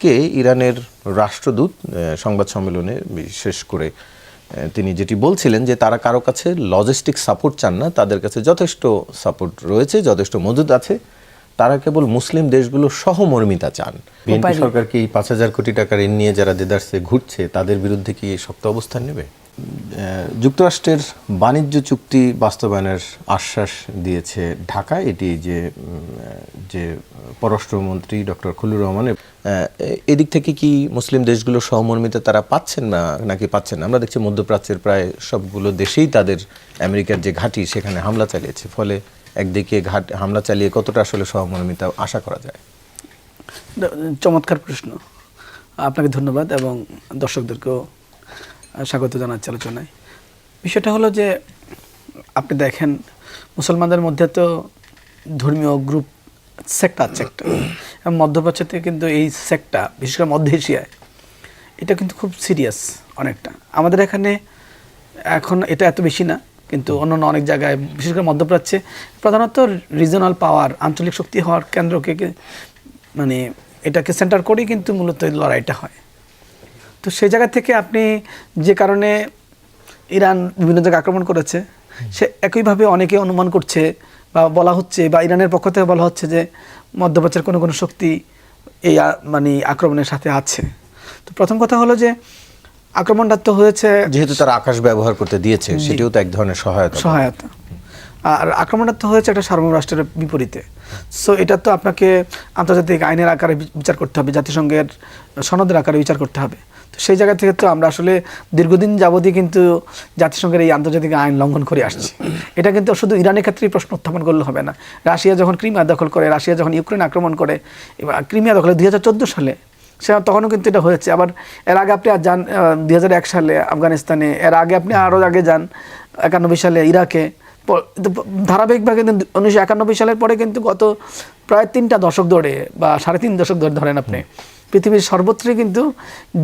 কে ইরানের রাষ্ট্রদূত সংবাদ সম্মেলনে বিশেষ করে তিনি যেটি বলছিলেন যে তারা কারো কাছে লজিস্টিক সাপোর্ট চান না, তাদের কাছে যথেষ্ট সাপোর্ট রয়েছে, যথেষ্ট মজুদ আছে, তারা কেবল মুসলিম দেশগুলো সহমর্মিতা চান। বিএনপি সরকার কি 5,000 কোটি টাকা ঋণ নিয়ে যারা দেদারসে ঘুরছে তাদের বিরুদ্ধে কি শক্ত অবস্থান নেবে? যুক্তরাষ্ট্রের বাণিজ্য চুক্তি বাস্তবায়নের আশ্বাস দিয়েছে ঢাকা। এটি যে পররাষ্ট্রমন্ত্রী ডক্টর খলিলুর রহমানের, এদিক থেকে কি মুসলিম দেশগুলো সহমর্মিতা তারা পাচ্ছেন না নাকি পাচ্ছেন না? আমরা দেখছি মধ্যপ্রাচ্যের প্রায় সবগুলো দেশেই তাদের আমেরিকার যে ঘাঁটি সেখানে হামলা চালিয়েছে, ফলে একদিকে হামলা চালিয়ে কতটা আসলে সহমর্মিতা আশা করা যায়? চমৎকার প্রশ্ন, আপনাকে ধন্যবাদ এবং দর্শকদেরকেও স্বাগত জানাচ্ছি আলোচনায়। বিষয়টা হলো যে আপনি দেখেন মুসলমানদের মধ্যে তো ধর্মীয় গ্রুপ সেক্টর আছে একটা, এবং মধ্যপ্রাচ্যতে কিন্তু এই সেক্টর, বিশেষ করে মধ্য এশিয়ায় এটা কিন্তু খুব সিরিয়াস অনেকটা। আমাদের এখানে এখন এটা এত বেশি না, কিন্তু অন্যান্য অনেক জায়গায় বিশেষ করে মধ্যপ্রাচ্যে প্রধানত রিজনাল পাওয়ার, আঞ্চলিক শক্তি হওয়ার কেন্দ্রকে মানে এটাকে সেন্টার করেই কিন্তু মূলত লড়াইটা হয়। তো সেই জায়গা থেকে আপনি যে কারণে ইরান বিভিন্ন জায়গায় আক্রমণ করেছে, সে একইভাবে অনেকে অনুমান করছে বা বলা হচ্ছে, বা ইরানের পক্ষ থেকে বলা হচ্ছে যে মধ্যপ্রাচ্যের কোনো কোনো শক্তি এই মানে আক্রমণের সাথে আছে। তো প্রথম কথা হলো যে আক্রমণটা তো হয়েছে যেহেতু তারা আকাশ ব্যবহার করতে দিয়েছে, সেটিও তো এক ধরনের সহায়তা। আর আক্রমণটা তো হয়েছে একটা সার্বভৌম রাষ্ট্রের বিপরীতে। সো এটা তো আপনাকে আন্তর্জাতিক আইনের আকারে বিচার করতে হবে, জাতিসংঘের সনদের আকারে বিচার করতে হবে। তো সেই জায়গা থেকে তো আমরা আসলে দীর্ঘদিন যাবতই কিন্তু জাতিসংঘের এই আন্তর্জাতিক আইন লঙ্ঘন করে আসছি। এটা কিন্তু শুধু ইরানের ক্ষেত্রেই প্রশ্ন উত্থাপন করলে হবে না। রাশিয়া যখন ক্রিমিয়া দখল করে, রাশিয়া যখন ইউক্রেন আক্রমণ করে, ক্রিমিয়া দখলে 2014 সালে, সে তখনও কিন্তু এটা হয়েছে। আবার এর আগে আপনি আর যান 2001 সালে আফগানিস্তানে, এর আগে আপনি আরও আগে যান 91 সালে ইরাকে। ধারাবাহিকভাবে 1991 সালের পরে কিন্তু গত প্রায় 3টা দশক ধরে বা 3.5 দশক ধরে ধরেন আপনি, পৃথিবীর সর্বত্রই কিন্তু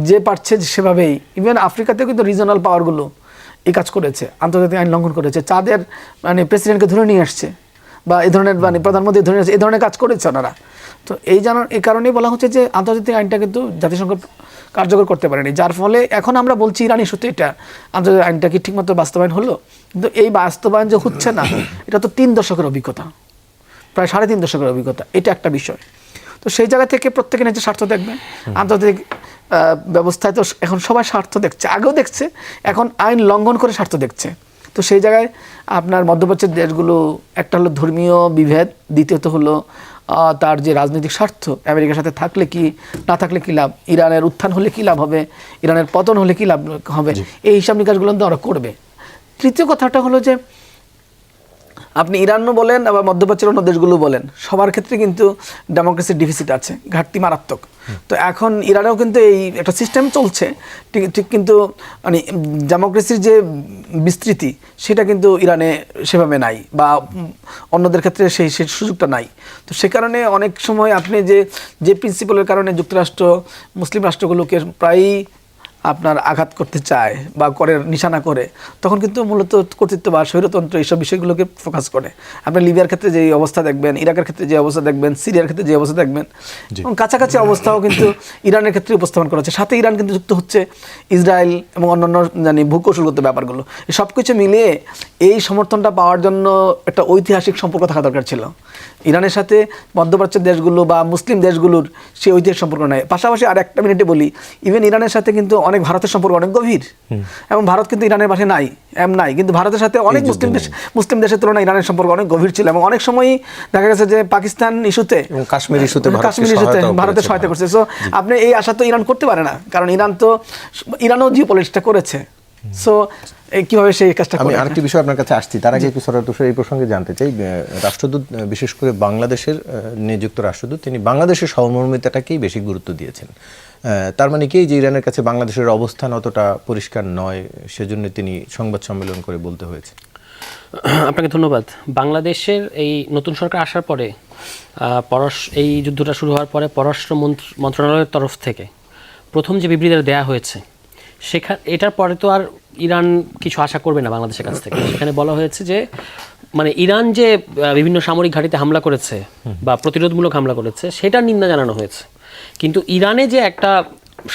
যে পারছে সেভাবেই, ইভেন আফ্রিকাতেও কিন্তু রিজনাল পাওয়ারগুলো এই কাজ করেছে, আন্তর্জাতিক আইন লঙ্ঘন করেছে, চাঁদের মানে প্রেসিডেন্টকে ধরে নিয়ে আসছে, বা এই ধরনের মানে প্রধানমন্ত্রী ধরে আসছে, এই ধরনের কাজ করেছে ওনারা। তো এই কারণেই বলা হচ্ছে যে আন্তর্জাতিক আইনটা কিন্তু জাতিসংঘ কার্যকর করতে পারেনি, যার ফলে এখন আমরা বলছি ইরানি সত্যি এটা আন্তর্জাতিক আইনটা কি ঠিকমতো বাস্তবায়ন হলো, কিন্তু এই বাস্তবায়ন যে হচ্ছে না, এটা তো 3 দশকের অভিজ্ঞতা, প্রায় 3.5 দশকের অভিজ্ঞতা, এটা একটা বিষয়। তো সেই জায়গা থেকে প্রত্যেকে নিজের স্বার্থ দেখবে। আন্তর্জাতিক ব্যবস্থায় তো এখন সবাই স্বার্থ দেখছে, আগেও দেখছে, এখন আইন লঙ্ঘন করে স্বার্থ দেখছে। তো সেই জায়গায় আপনার মধ্যপ্রাচ্যের দেশগুলো, একটা হলো ধর্মীয় বিভেদ, দ্বিতীয়ত হলো তার যে রাজনৈতিক স্বার্থ, আমেরিকার সাথে থাকলে কি, না থাকলে কী লাভ, ইরানের উত্থান হলে কী লাভ হবে, ইরানের পতন হলে কী লাভ হবে, এই হিসাব নিকাশগুলো তো ওরা করবে। তৃতীয় কথাটা হলো যে আপনি ইরানও বলেন আবার মধ্যপ্রাচ্যের অন্য দেশগুলো বলেন, সবার ক্ষেত্রে কিন্তু ডেমোক্রেসির ডিফিসিট আছে, ঘাটতি মারাত্মক। তো এখন ইরানেও কিন্তু এই একটা সিস্টেম চলছে ঠিক, কিন্তু মানে ডেমোক্রেসির যে বিস্তৃতি সেটা কিন্তু ইরানে সেভাবে নাই, বা অন্যদের ক্ষেত্রে সেই সুযোগটা নাই। তো সে কারণে অনেক সময় আপনি যে প্রিন্সিপালের কারণে যুক্তরাষ্ট্র মুসলিম রাষ্ট্রগুলোকে প্রায়ই আপনার আঘাত করতে চায় বা করে নিশানা করে, তখন কিন্তু মূলত কর্তৃত্ব বা স্বৈরতন্ত্র এইসব বিষয়গুলোকে ফোকাস করে। আপনি লিবিয়ার ক্ষেত্রে যে অবস্থা দেখবেন, ইরাকের ক্ষেত্রে যে অবস্থা দেখবেন, সিরিয়ার ক্ষেত্রে যে অবস্থা দেখবেন, এবং কাছাকাছি অবস্থাও কিন্তু ইরানের ক্ষেত্রে উপস্থাপন করা হচ্ছে। সাথে ইরান কিন্তু যুক্ত হচ্ছে ইসরায়েল এবং অন্যান্য ভূকৌশলগত ব্যাপারগুলো। সব কিছু মিলিয়ে এই সমর্থনটা পাওয়ার জন্য একটা ঐতিহাসিক সম্পর্ক থাকা দরকার ছিল ইরানের সাথে। মধ্যপ্রাচ্যের দেশগুলো বা মুসলিম দেশগুলোর সেই ঐতিহাসিক সম্পর্ক নাই। পাশাপাশি আর একটা মিনিটে বলি, ইভেন ইরানের সাথে কিন্তু অনেক ভারতের সম্পর্ক অনেক গভীর, এবং ভারত কিন্তু ইরানের পাশে নাই, কিন্তু ভারতের সাথে অনেক মুসলিম দেশের তুলনায় ইরানের সম্পর্ক অনেক গভীর ছিল, এবং অনেক সময়ই দেখা গেছে যে পাকিস্তান ইস্যুতে, কাশ্মীর ইস্যুতে ভারতের সহায়তা করছে। সো আপনি এই আশা তো ইরান করতে পারে না, কারণ ইরানও জিওপলিটিক্সটা করেছে। সো কিভাবে সেই কাজটা করে। আমি আরেকটি বিষয় আপনার কাছে আসছি, তার আগে এই প্রসঙ্গে জানতে চাই, রাষ্ট্রদূত বিশেষ করে বাংলাদেশের নিযুক্ত রাষ্ট্রদূত, তিনি বাংলাদেশের সহমর্মিতাটাকেই বেশি গুরুত্ব দিয়েছেন। তার মানে কি যে ইরানের কাছে বাংলাদেশের অবস্থান অতটা পরিষ্কার নয়, সেজন্য তিনি সংবাদ সম্মেলন করে বলতে হয়েছে? আপনাকে ধন্যবাদ। বাংলাদেশের এই নতুন সরকার আসার পরে, এই যুদ্ধটা শুরু হওয়ার পরে পররাষ্ট্র মন্ত্রণালয়ের তরফ থেকে প্রথম যে বিবৃতিটা দেওয়া হয়েছে, এটার পরে তো আর ইরান কিছু আশা করবে না বাংলাদেশের কাছ থেকে। সেখানে বলা হয়েছে যে মানে ইরান যে বিভিন্ন সামরিক ঘাঁটিতে হামলা করেছে বা প্রতিরোধমূলক হামলা করেছে, সেটার নিন্দা জানানো হয়েছে। কিন্তু ইরানে যে একটা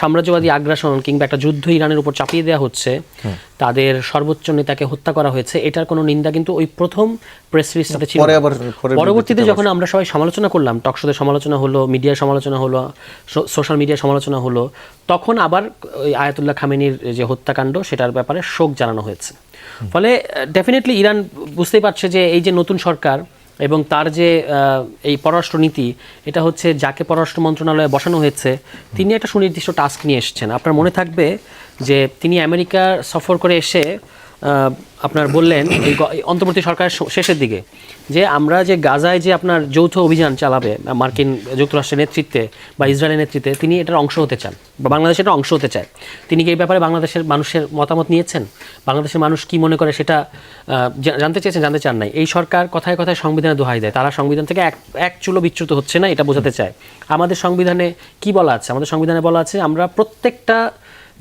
সাম্রাজ্যবাদী আগ্রাসন কিংবা একটা যুদ্ধ ইরানের উপর চাপিয়ে দেওয়া হচ্ছে, তাদের সর্বোচ্চ নেতাকে হত্যা করা হয়েছে, এটার কোনো নিন্দা কিন্তু ওই প্রথম প্রেস রিলিজটাতে ছিল পরে না। আবার পরবর্তীতে যখন আমরা সবাই সমালোচনা করলাম, টকশোতে সমালোচনা হলো, মিডিয়ার সমালোচনা হলো, সোশ্যাল মিডিয়ার সমালোচনা হলো, তখন আবার ওই আয়াতুল্লাহ খামেনির যে হত্যাকাণ্ড সেটার ব্যাপারে শোক জানানো হয়েছে। ফলে ডেফিনেটলি ইরান বুঝতেই পারছে যে এই যে নতুন সরকার এবং তার যে এই পররাষ্ট্র নীতি, এটা হচ্ছে যাকে পররাষ্ট্র মন্ত্রণালয়ে বসানো হয়েছে তিনি একটা সুনির্দিষ্ট টাস্ক নিয়ে এসেছেন। আপনার মনে থাকবে যে তিনি আমেরিকা সফর করে এসে আপনার বললেন এই অন্তর্বর্তী সরকারের শেষের দিকে যে আমরা যে গাজায় যে আপনার যৌথ অভিযান চালাবে মার্কিন যুক্তরাষ্ট্রের নেতৃত্বে বা ইসরায়েলের নেতৃত্বে, তিনি এটার অংশ হতে চান বা বাংলাদেশ এটার অংশ হতে চায়। তিনি কি এই ব্যাপারে বাংলাদেশের মানুষের মতামত নিয়েছেন? বাংলাদেশের মানুষ কি মনে করে সেটা জানতে চেয়েছেন, জানতে চান নাই? এই সরকার কথায় কথায় সংবিধানে দোহাই দেয়, তারা সংবিধান থেকে এক চুলো বিচ্যুত হচ্ছে না, এটা বোঝাতে চায়। আমাদের সংবিধানে কি বলা আছে? আমাদের সংবিধানে বলা আছে আমরা প্রত্যেকটা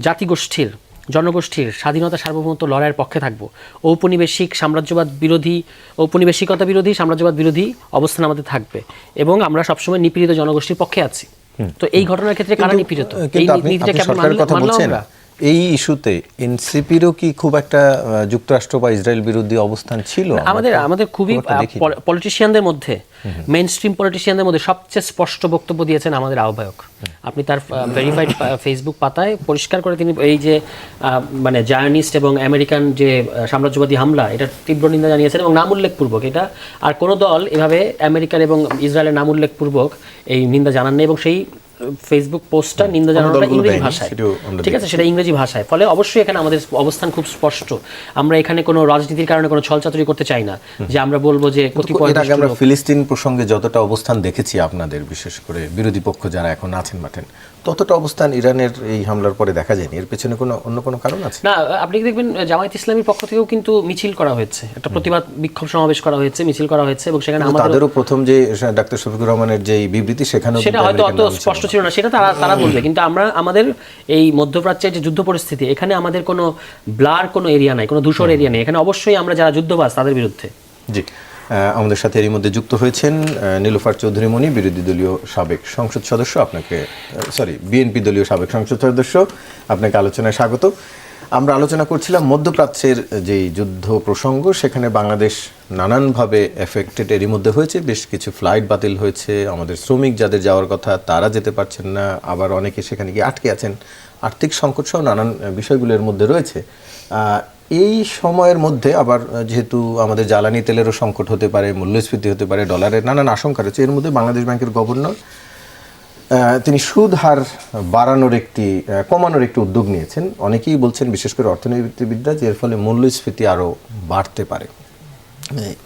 জাতিগোষ্ঠীর, জনগোষ্ঠীর স্বাধীনতা সার্বভৌমত্ব লড়াইয়ের পক্ষে থাকবো। ঔপনিবেশিক সাম্রাজ্যবাদ বিরোধী, ঔপনিবেশিকতা বিরোধী, সাম্রাজ্যবাদ বিরোধী অবস্থান আমাদের থাকবে এবং আমরা সবসময় নিপীড়িত জনগোষ্ঠীর পক্ষে আছি। তো এই ঘটনার ক্ষেত্রে কারা নিপীড়িত? এই নীতিটাকে মানলাম আমরা। এই ইস্যুতে এনসিপিরও কি খুব একটা যুক্তরাষ্ট্র বা ইসরায়েল বিরোধী অবস্থান ছিল? আমাদের খুবই পলিটিশিয়ানদের মধ্যে, মেইন স্ট্রিম পলিটিশিয়ানদের মধ্যে সবচেয়ে স্পষ্ট বক্তব্য দিয়েছেন আমাদের আহ্বায়ক। আপনি তার ভেরিফাইড ফেসবুক পাতায় পরিষ্কার করে তিনি এই যে মানে জায়নিস্ট এবং আমেরিকান যে সাম্রাজ্যবাদী হামলা, এটা তীব্র নিন্দা জানিয়েছেন এবং নাম উল্লেখপূর্বক। এটা আর কোনো দল এভাবে আমেরিকান এবং ইসরায়েলের নাম উল্লেখপূর্বক এই নিন্দা জানান নেই এবং সেই ফেসবুক পোস্টটা নিন্দা জানানোটা ইংরেজি ভাষায়, ঠিক আছে, সেটা ইংরেজি ভাষায়। ফলে অবশ্যই এখানে আমাদের অবস্থান খুব স্পষ্ট। আমরা এখানে কোনো রাজনীতির কারণে কোনো ছলচাতুরি করতে চাই না যে আমরা বলবো যে কতিপয়। আমরা ফিলিস্তিন প্রসঙ্গে যতটা অবস্থান দেখেছি আপনাদের, বিশেষ করে বিরোধী পক্ষ যারা এখন আছেন মাঠেন, ততটা অবস্থান ইরানের এই হামলার পরে দেখা যায়নি। এর পেছনে কোনো অন্য কোনো কারণ আছে? না, আপনি দেখবেন জামায়াত ইসলামীর পক্ষ থেকেও কিন্তু মিছিল করা হয়েছে, একটা প্রতিবাদ বিক্ষোভ সমাবেশ করা হয়েছে, মিছিল করা হয়েছে এবং সেখানে তাদেরও প্রথম যে ডাক্তার শফিকুর রহমানের যে বিবৃতি, সেখানেও সেটা হয়তো অত স্পষ্ট ছিল না, সেটা তারা বলবে। কিন্তু আমরা আমাদের এই মধ্যপ্রাচ্যের যে যুদ্ধ পরিস্থিতি, এখানে আমাদের কোনো ব্লার কোনো এরিয়া নাই, কোনো ধূসর এরিয়া নেই। এখানে অবশ্যই আমরা যারা যুদ্ধবাজ তাদের বিরুদ্ধে। জি, আমাদের সাথে এরই মধ্যে যুক্ত হয়েছেন নীলুফার চৌধুরী মনি, বিরোধী দলীয় সাবেক সংসদ সদস্য। আপনাকে বিএনপি দলীয় সাবেক সংসদ সদস্য, আপনাকে আলোচনায় স্বাগত। আমরা আলোচনা করছিলাম মধ্যপ্রাচ্যের যেই যুদ্ধ প্রসঙ্গ, সেখানে বাংলাদেশ নানানভাবে এফেক্টেড এরই মধ্যে হয়েছে। বেশ কিছু ফ্লাইট বাতিল হয়েছে, আমাদের শ্রমিক যাদের যাওয়ার কথা তারা যেতে পারছেন না, আবার অনেকে সেখানে গিয়ে আটকে আছেন, আর্থিক সংকট সহ নানান বিষয়গুলোর মধ্যে রয়েছে। এই সময়ের মধ্যে আবার যেহেতু আমাদের জ্বালানি তেলেরও সংকট হতে পারে, মূল্যস্ফীতি হতে পারে, ডলারের নানান আশঙ্কা রয়েছে, এর মধ্যে বাংলাদেশ ব্যাংকের গভর্নর তিনি সুদ হার কমানোর একটি উদ্যোগ নিয়েছেন। অনেকেই বলছেন, বিশেষ করে অর্থনীতিবিদরা, যে এর ফলে মূল্যস্ফীতি আরও বাড়তে পারে।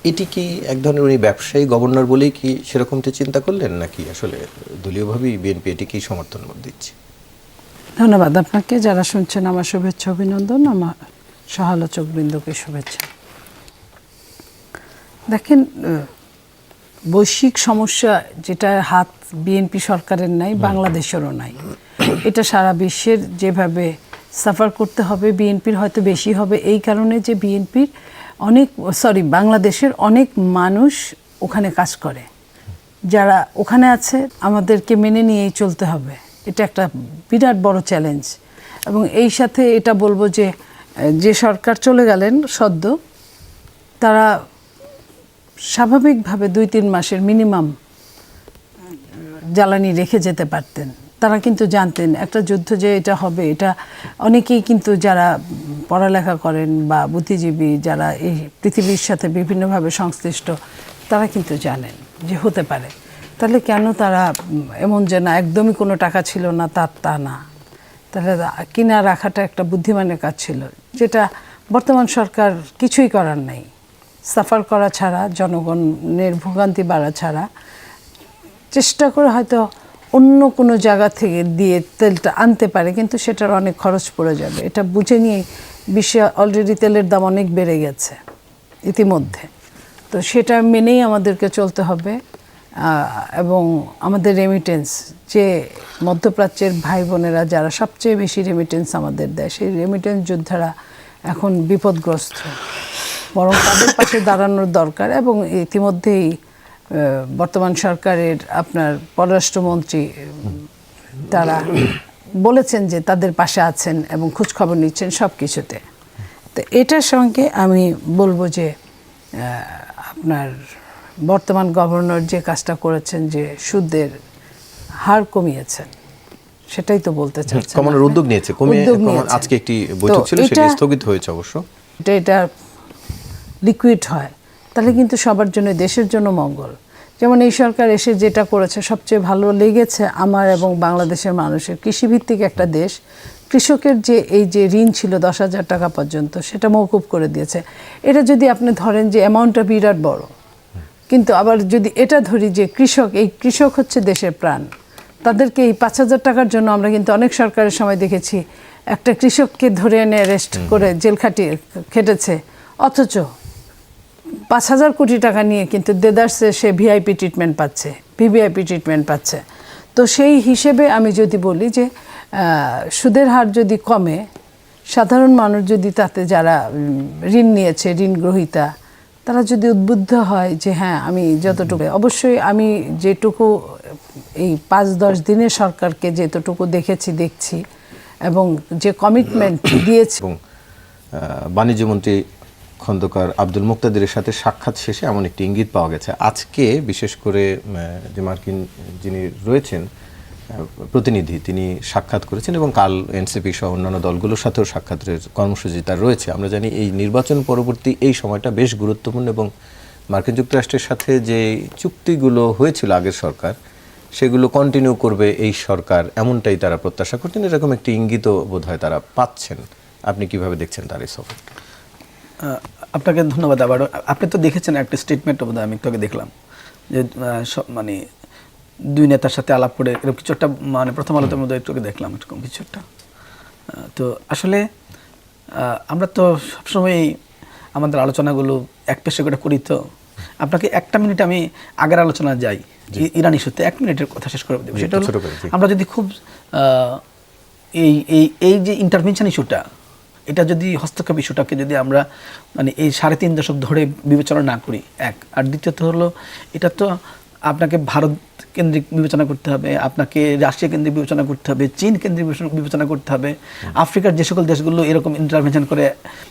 এটি কি এক ধরনের উনি ব্যবসায়ী গভর্নর বলেই কি সেরকমটি চিন্তা করলেন, নাকি আসলে দলীয়ভাবেই বিএনপি এটিকেই সমর্থন দিচ্ছে? ধন্যবাদ আপনাকে। যারা শুনছেন আমার শুভেচ্ছা অভিনন্দন, আমার সহালোচক বৃন্দকে শুভেচ্ছা। দেখেন, বৈশ্বিক সমস্যা যেটা হাত বিএনপি সরকারের নাই, বাংলাদেশেরও নাই। এটা সারা বিশ্বের যেভাবে সাফার করতে হবে, বিএনপির হয়তো বেশি হবে, এই কারণে যে বিএনপির বাংলাদেশের অনেক মানুষ ওখানে কাজ করে, যারা ওখানে আছে আমাদেরকে মেনে নিয়েই চলতে হবে। এটা একটা বিরাট বড় চ্যালেঞ্জ। এবং এই সাথে এটা বলবো যে সরকার চলে গেলেন সদ্য, তারা স্বাভাবিকভাবে 2-3 মাসের মিনিমাম জ্বালানি রেখে যেতে পারতেন। তারা কিন্তু জানতেন একটা যুদ্ধ যে এটা হবে, এটা অনেকেই কিন্তু যারা পড়ালেখা করেন বা বুদ্ধিজীবী, যারা এই পৃথিবীর সাথে বিভিন্নভাবে সংশ্লিষ্ট, তারা কিন্তু জানেন যে হতে পারে। তাহলে কেন তারা এমন যে না একদমই কোনো টাকা ছিল না, তা না, তাহলে কিনা রাখাটা একটা বুদ্ধিমানের কাজ ছিল, যেটা বর্তমান সরকার কিছুই করার নাই। সাফার করা ছাড়া, জনগণের ভোগান্তি বাড়া ছাড়া, চেষ্টা করে হয়তো অন্য কোনো জায়গা থেকে দিয়ে তেলটা আনতে পারে, কিন্তু সেটার অনেক খরচ পড়ে যাবে। এটা বুঝে নিয়ে বিশ্বে অলরেডি তেলের দাম অনেক বেড়ে গেছে ইতিমধ্যে। তো সেটা মেনেই আমাদেরকে চলতে হবে। এবং আমাদের রেমিটেন্স, যে মধ্যপ্রাচ্যের ভাই বোনেরা যারা সবচেয়ে বেশি রেমিটেন্স আমাদের দেয়, সেই রেমিটেন্স যোদ্ধারা এখন বিপদগ্রস্ত, বরং তাদের পাশে দাঁড়ানোর দরকার। এবং ইতিমধ্যেই বর্তমান সরকারের আপনার পররাষ্ট্রমন্ত্রী তারা বলেছেন যে তাদের পাশে আছেন এবং খোঁজখবর নিচ্ছেন সব কিছুতে। তো এটার সঙ্গে আমি বলবো যে আপনার বর্তমান গভর্নর যে কাজটা করেছেন যে সুদের হার কমিয়েছেন, সেটাই তো বলতে চাচ্ছেন। কমানোর উদ্যোগ নিয়েছে, আজকে একটি বৈঠক ছিল, সেটা স্থগিত হয়েছে অবশ্য। এটা লিকুইড হয় তাহলে কিন্তু সবার জন্য, দেশের জন্য মঙ্গল। যেমন এই সরকার এসে যেটা করেছে সবচেয়ে ভালো লেগেছে আমার এবং বাংলাদেশের মানুষের। কৃষিভিত্তিক একটা দেশ, কৃষকের যে এই যে ঋণ ছিল 10,000 টাকা পর্যন্ত, সেটা মওকুফ করে দিয়েছে। এটা যদি আপনি ধরেন যে অ্যামাউন্টটা বিরাট বড়, কিন্তু আবার যদি এটা ধরি যে কৃষক হচ্ছে দেশের প্রাণ, তাদেরকে এই 5,000 টাকার জন্য আমরা কিন্তু অনেক সরকারের সময় দেখেছি একটা কৃষককে ধরে এনে অ্যারেস্ট করে জেল খেটেছে, অথচ 5,000 কোটি টাকা নিয়ে কিন্তু দেদারসে সে ভিআইপি ট্রিটমেন্ট পাচ্ছে, ভিভিআইপি ট্রিটমেন্ট পাচ্ছে। তো সেই হিসেবে আমি যদি বলি যে সুদের হার যদি কমে, সাধারণ মানুষ যদি তাতে যারা ঋণ নিয়েছে, ঋণ গ্রহীতা, তারা যদি উদ্বুদ্ধ হয় যে হ্যাঁ আমি যতটুকু, অবশ্যই আমি যেটুকু এই 5-10 দিনের সরকারকে যেতটুকু দেখছি এবং যে কমিটমেন্ট দিয়েছে। এবং বাণিজ্যমন্ত্রী খন্দকার আব্দুল মুক্তাদিরের সাথে সাক্ষাৎ শেষে এমন একটি ইঙ্গিত পাওয়া গেছে আজকে, বিশেষ করে যে মার্কিন যিনি রয়েছেন প্রতিনিধি, তিনি সাক্ষাৎ করেছেন এবং কাল এনসিপি সহ অন্যান্য দলগুলোর সাথেও সাক্ষাতের কর্মসূচি তার রয়েছে। আমরা জানি এই নির্বাচন পরবর্তী এই সময়টা বেশ গুরুত্বপূর্ণ এবং মার্কিন যুক্তরাষ্ট্রের সাথে যে চুক্তিগুলো হয়েছিল আগের সরকার, সেগুলো কন্টিনিউ করবে এই সরকার, এমনটাই তারা প্রত্যাশা করছেন। এরকম একটি ইঙ্গিতও বোধহয় তারা পাচ্ছেন। আপনি কিভাবে দেখছেন তার এই সফর? আপনাকে ধন্যবাদ। আবার আপনি তো দেখেছেন একটা স্টেটমেন্ট, বোধহয় আমি তোকে দেখলাম যে মানে দুই নেতার সাথে আলাপ করে এরকম কিছু একটা, মানে প্রথম আলোতের মধ্যে একটু দেখলাম এরকম কিছু একটা। তো আসলে আমরা তো সবসময় আমাদের আলোচনাগুলো এক পেশে করে করি। তো আপনাকে 1 মিনিট আমি আগের আলোচনা যাই, ইরান ইস্যুতে 1 মিনিটের কথা শেষ করে দেবো। সেটা হলো আমরা যদি খুব এই যে ইন্টারভেনশন ইস্যুটা, এটা যদি হস্তক্ষেপ ইস্যুটাকে যদি আমরা মানে এই 3.5 দশক ধরে বিবেচনা না করি, এক। আর দ্বিতীয়ত হলো এটা তো আপনাকে ভারত কেন্দ্রিক বিবেচনা করতে হবে, আপনাকে রাশিয়া কেন্দ্রিক বিবেচনা করতে হবে, চীন কেন্দ্রিক বিবেচনা করতে হবে, আফ্রিকার যে সকল দেশগুলো এরকম ইন্টারভেনশন করে,